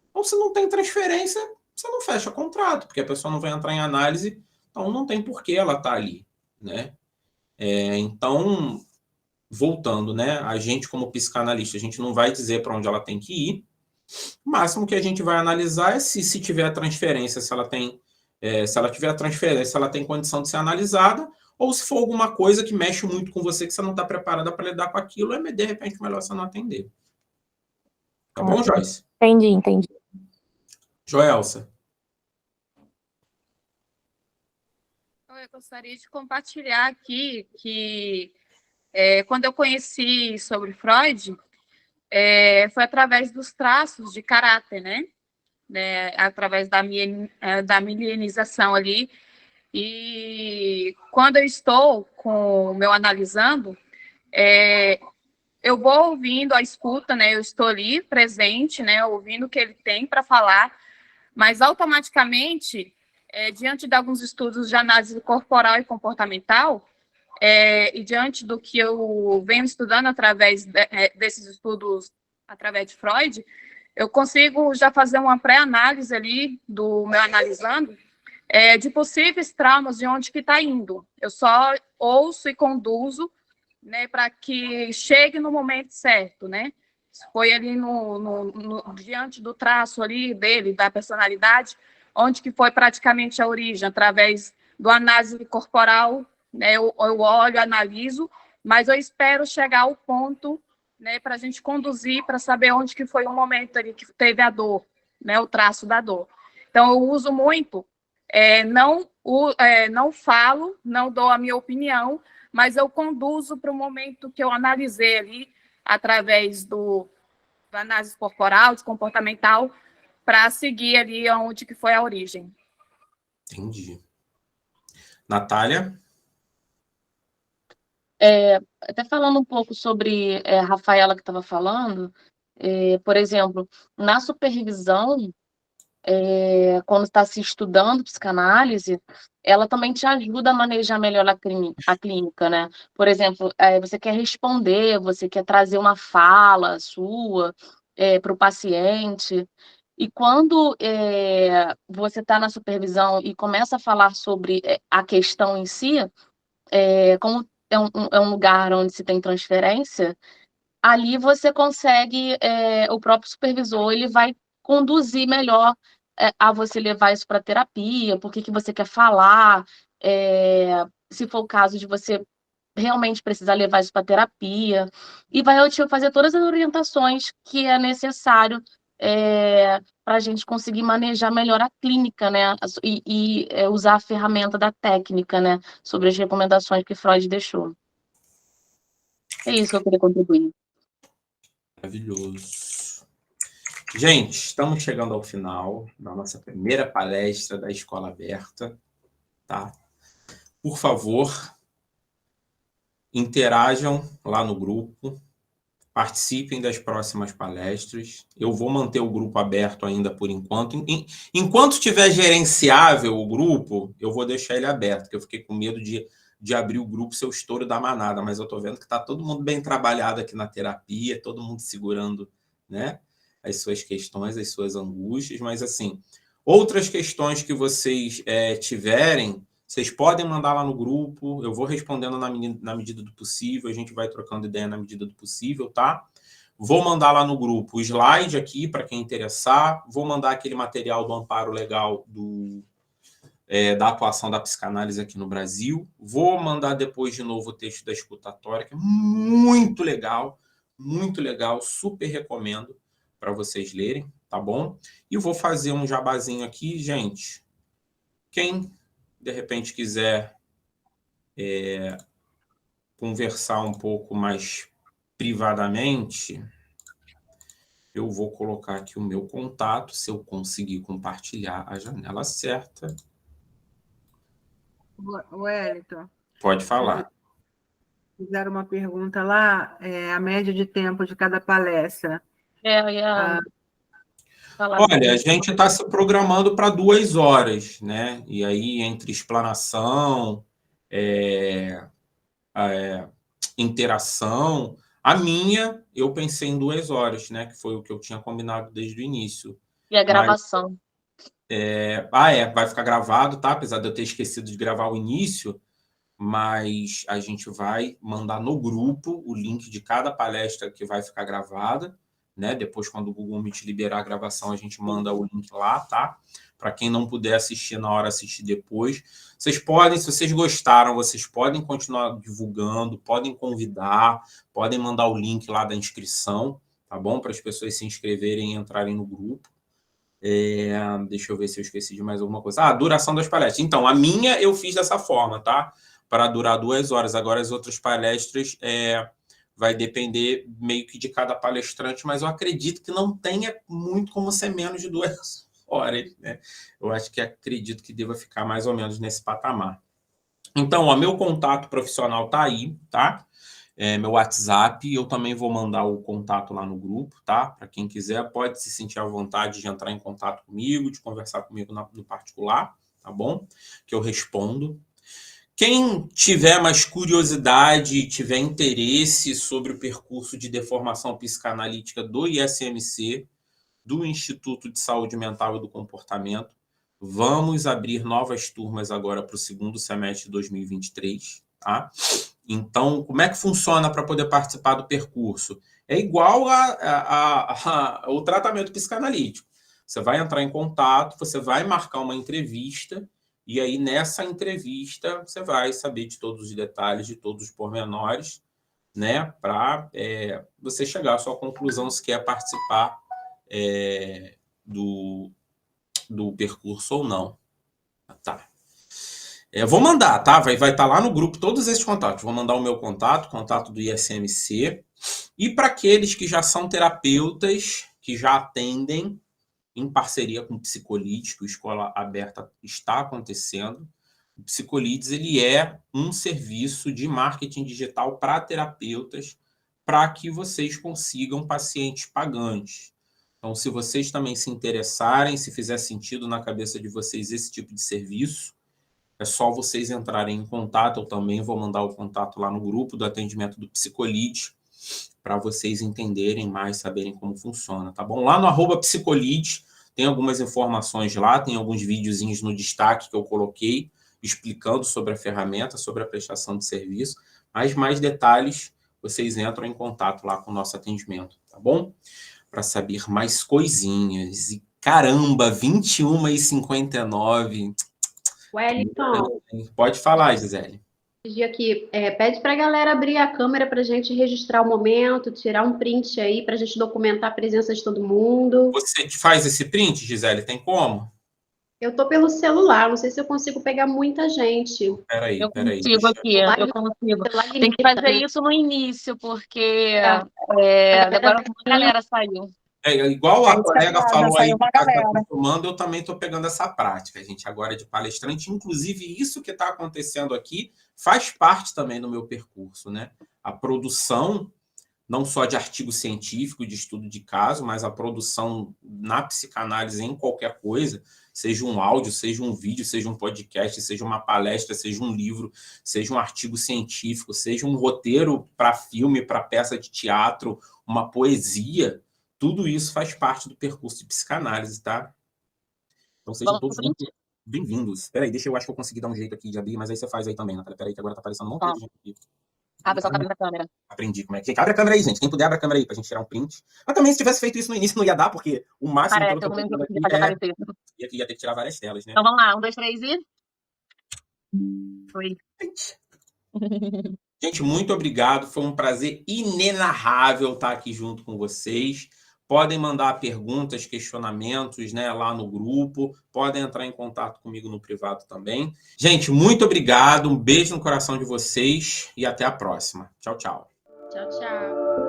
Então, se não tem transferência, você não fecha contrato, porque a pessoa não vai entrar em análise, então não tem por que ela estar ali, né? Então, voltando, né? A gente, como psicanalista, a gente não vai dizer para onde ela tem que ir. O máximo que a gente vai analisar é se tiver a transferência, se ela tiver a transferência, se ela tem condição de ser analisada, ou se for alguma coisa que mexe muito com você, que você não está preparada para lidar com aquilo, de repente melhor você não atender. Tá bom, Joyce? Entendi. Joelsa. Eu gostaria de compartilhar aqui que quando eu conheci sobre Freud, foi através dos traços de caráter, né? Através da milenização ali. E quando eu estou com o meu analisando, eu vou ouvindo a escuta, né? Eu estou ali presente, né? Ouvindo o que ele tem para falar, mas automaticamente, diante de alguns estudos de análise corporal e comportamental, e diante do que eu venho estudando através desses estudos, através de Freud, eu consigo já fazer uma pré-análise ali do meu analisando, de possíveis traumas, de onde que está indo. Eu só ouço e conduzo, né, para que chegue no momento certo, né? Foi ali diante do traço ali dele, da personalidade, onde que foi praticamente a origem, através do análise corporal, né? Eu olho, analiso, mas eu espero chegar ao ponto, né, para a gente conduzir, para saber onde que foi o momento ali que teve a dor, né, o traço da dor. Então, eu uso muito, não falo, não dou a minha opinião, mas eu conduzo para o momento que eu analisei ali, através do análise corporal, de comportamental, para seguir ali onde que foi a origem. Entendi. Natália? Até falando um pouco sobre a Rafaela que estava falando, por exemplo, na supervisão, quando está se estudando psicanálise, ela também te ajuda a manejar melhor a clínica, né? Por exemplo, você quer responder, você quer trazer uma fala sua para o paciente, e quando você está na supervisão e começa a falar sobre a questão em si, como é um lugar onde se tem transferência, ali você consegue, o próprio supervisor, ele vai conduzir melhor a você levar isso para terapia, por que você quer falar, se for o caso de você realmente precisar levar isso para terapia, e vai te fazer todas as orientações que é necessário para a gente conseguir manejar melhor a clínica, né, e usar a ferramenta da técnica, né, sobre as recomendações que Freud deixou. É isso que eu queria contribuir. Maravilhoso. Gente, estamos chegando ao final da nossa primeira palestra da Escola Aberta, tá? Por favor, interajam lá no grupo, participem das próximas palestras. Eu vou manter o grupo aberto ainda por enquanto. Enquanto estiver gerenciável o grupo, eu vou deixar ele aberto, porque eu fiquei com medo de abrir o grupo ser o estouro da manada, mas eu estou vendo que está todo mundo bem trabalhado aqui na terapia, todo mundo segurando, né, as suas questões, as suas angústias, mas assim, outras questões que vocês tiverem, vocês podem mandar lá no grupo, eu vou respondendo na medida do possível, a gente vai trocando ideia na medida do possível, tá? Vou mandar lá no grupo o slide aqui, para quem interessar, vou mandar aquele material do amparo legal da atuação da psicanálise aqui no Brasil, vou mandar depois de novo o texto da escutatória, que é muito legal, super recomendo para vocês lerem, tá bom? E vou fazer um jabazinho aqui, gente. Quem de repente quiser conversar um pouco mais privadamente, eu vou colocar aqui o meu contato, se eu conseguir compartilhar a janela certa. Wellington. Pode falar. Fizeram uma pergunta lá, a média de tempo de cada palestra. Olha, a gente está se programando para 2 horas, né? E aí, entre explanação, interação, a minha, eu pensei em 2 horas, né? Que foi o que eu tinha combinado desde o início. E a gravação. Vai ficar gravado, tá? Apesar de eu ter esquecido de gravar o início, mas a gente vai mandar no grupo o link de cada palestra que vai ficar gravada, né? Depois, quando o Google Meet liberar a gravação, a gente manda o link lá, tá? Para quem não puder assistir na hora, assistir depois. Vocês podem, se vocês gostaram, vocês podem continuar divulgando, podem convidar, podem mandar o link lá da inscrição, tá bom? Para as pessoas se inscreverem e entrarem no grupo. Deixa eu ver se eu esqueci de mais alguma coisa. Duração das palestras. Então, a minha eu fiz dessa forma, tá? Para durar 2 horas. Agora, as outras palestras vai depender meio que de cada palestrante, mas eu acredito que não tenha muito como ser menos de 2 horas, né? Eu acredito que deva ficar mais ou menos nesse patamar. Então, meu contato profissional tá aí, tá? Meu WhatsApp, eu também vou mandar o contato lá no grupo, tá? Para quem quiser, pode se sentir à vontade de entrar em contato comigo, de conversar comigo no particular, tá bom? Que eu respondo. Quem tiver mais curiosidade, tiver interesse sobre o percurso de deformação psicanalítica do ISMC, do Instituto de Saúde Mental e do Comportamento, vamos abrir novas turmas agora para o segundo semestre de 2023, tá? Então, como é que funciona para poder participar do percurso? É igual ao tratamento psicanalítico. Você vai entrar em contato, você vai marcar uma entrevista, e aí nessa entrevista você vai saber de todos os detalhes, de todos os pormenores, né? Para você chegar à sua conclusão se quer participar do percurso ou não. Tá. Vou mandar, tá? Vai estar lá no grupo todos esses contatos. Vou mandar o meu contato do ISMC. E para aqueles que já são terapeutas, que já atendem em parceria com o Psicolides, que o Escola Aberta está acontecendo. O Psicolides, ele é um serviço de marketing digital para terapeutas, para que vocês consigam pacientes pagantes. Então, se vocês também se interessarem, se fizer sentido na cabeça de vocês esse tipo de serviço, é só vocês entrarem em contato. Eu também vou mandar o contato lá no grupo do atendimento do Psicolides, para vocês entenderem mais, saberem como funciona, tá bom? Lá no @Psicolides tem algumas informações lá, tem alguns videozinhos no destaque que eu coloquei, explicando sobre a ferramenta, sobre a prestação de serviço, mas mais detalhes, vocês entram em contato lá com o nosso atendimento, tá bom? Para saber mais coisinhas. E caramba, 21h59. Wellington, Pode falar, Gisele. aqui, pede para a galera abrir a câmera para a gente registrar o momento, tirar um print aí para a gente documentar a presença de todo mundo. Você faz esse print, Gisele? Tem como? Eu tô pelo celular, não sei se eu consigo pegar muita gente. Peraí. Eu consigo aqui, eu consigo. Tem que fazer isso no início, porque agora a galera saiu. Igual a colega falou aí, saiu uma que está galera. acostumando, eu também estou pegando essa prática, gente, agora de palestrante. Inclusive, isso que está acontecendo aqui faz parte também do meu percurso, né? A produção, não só de artigo científico, de estudo de caso, mas a produção na psicanálise em qualquer coisa, seja um áudio, seja um vídeo, seja um podcast, seja uma palestra, seja um livro, seja um artigo científico, seja um roteiro para filme, para peça de teatro, uma poesia. Tudo isso faz parte do percurso de psicanálise, tá? Então sejam todos muito bem-vindos. Espera aí, eu acho que eu consegui dar um jeito aqui de abrir, mas aí você faz aí também, Natália. Espera aí, que agora tá aparecendo um monte de gente aqui. Ah, o pessoal tá abrindo a câmera. Aprendi como é que... Abre a câmera aí, gente. Quem puder, abre a câmera aí pra gente tirar um print. Mas também, se tivesse feito isso no início, não ia dar, porque o máximo... Parece, eu não consegui fazer aparecer. Ia ter que tirar várias telas, né? Então vamos lá, 1, 2, 3 e... Foi. Gente, muito obrigado. Foi um prazer inenarrável estar aqui junto com vocês. Podem mandar perguntas, questionamentos, né, lá no grupo. Podem entrar em contato comigo no privado também. Gente, muito obrigado. Um beijo no coração de vocês e até a próxima. Tchau, tchau. Tchau, tchau.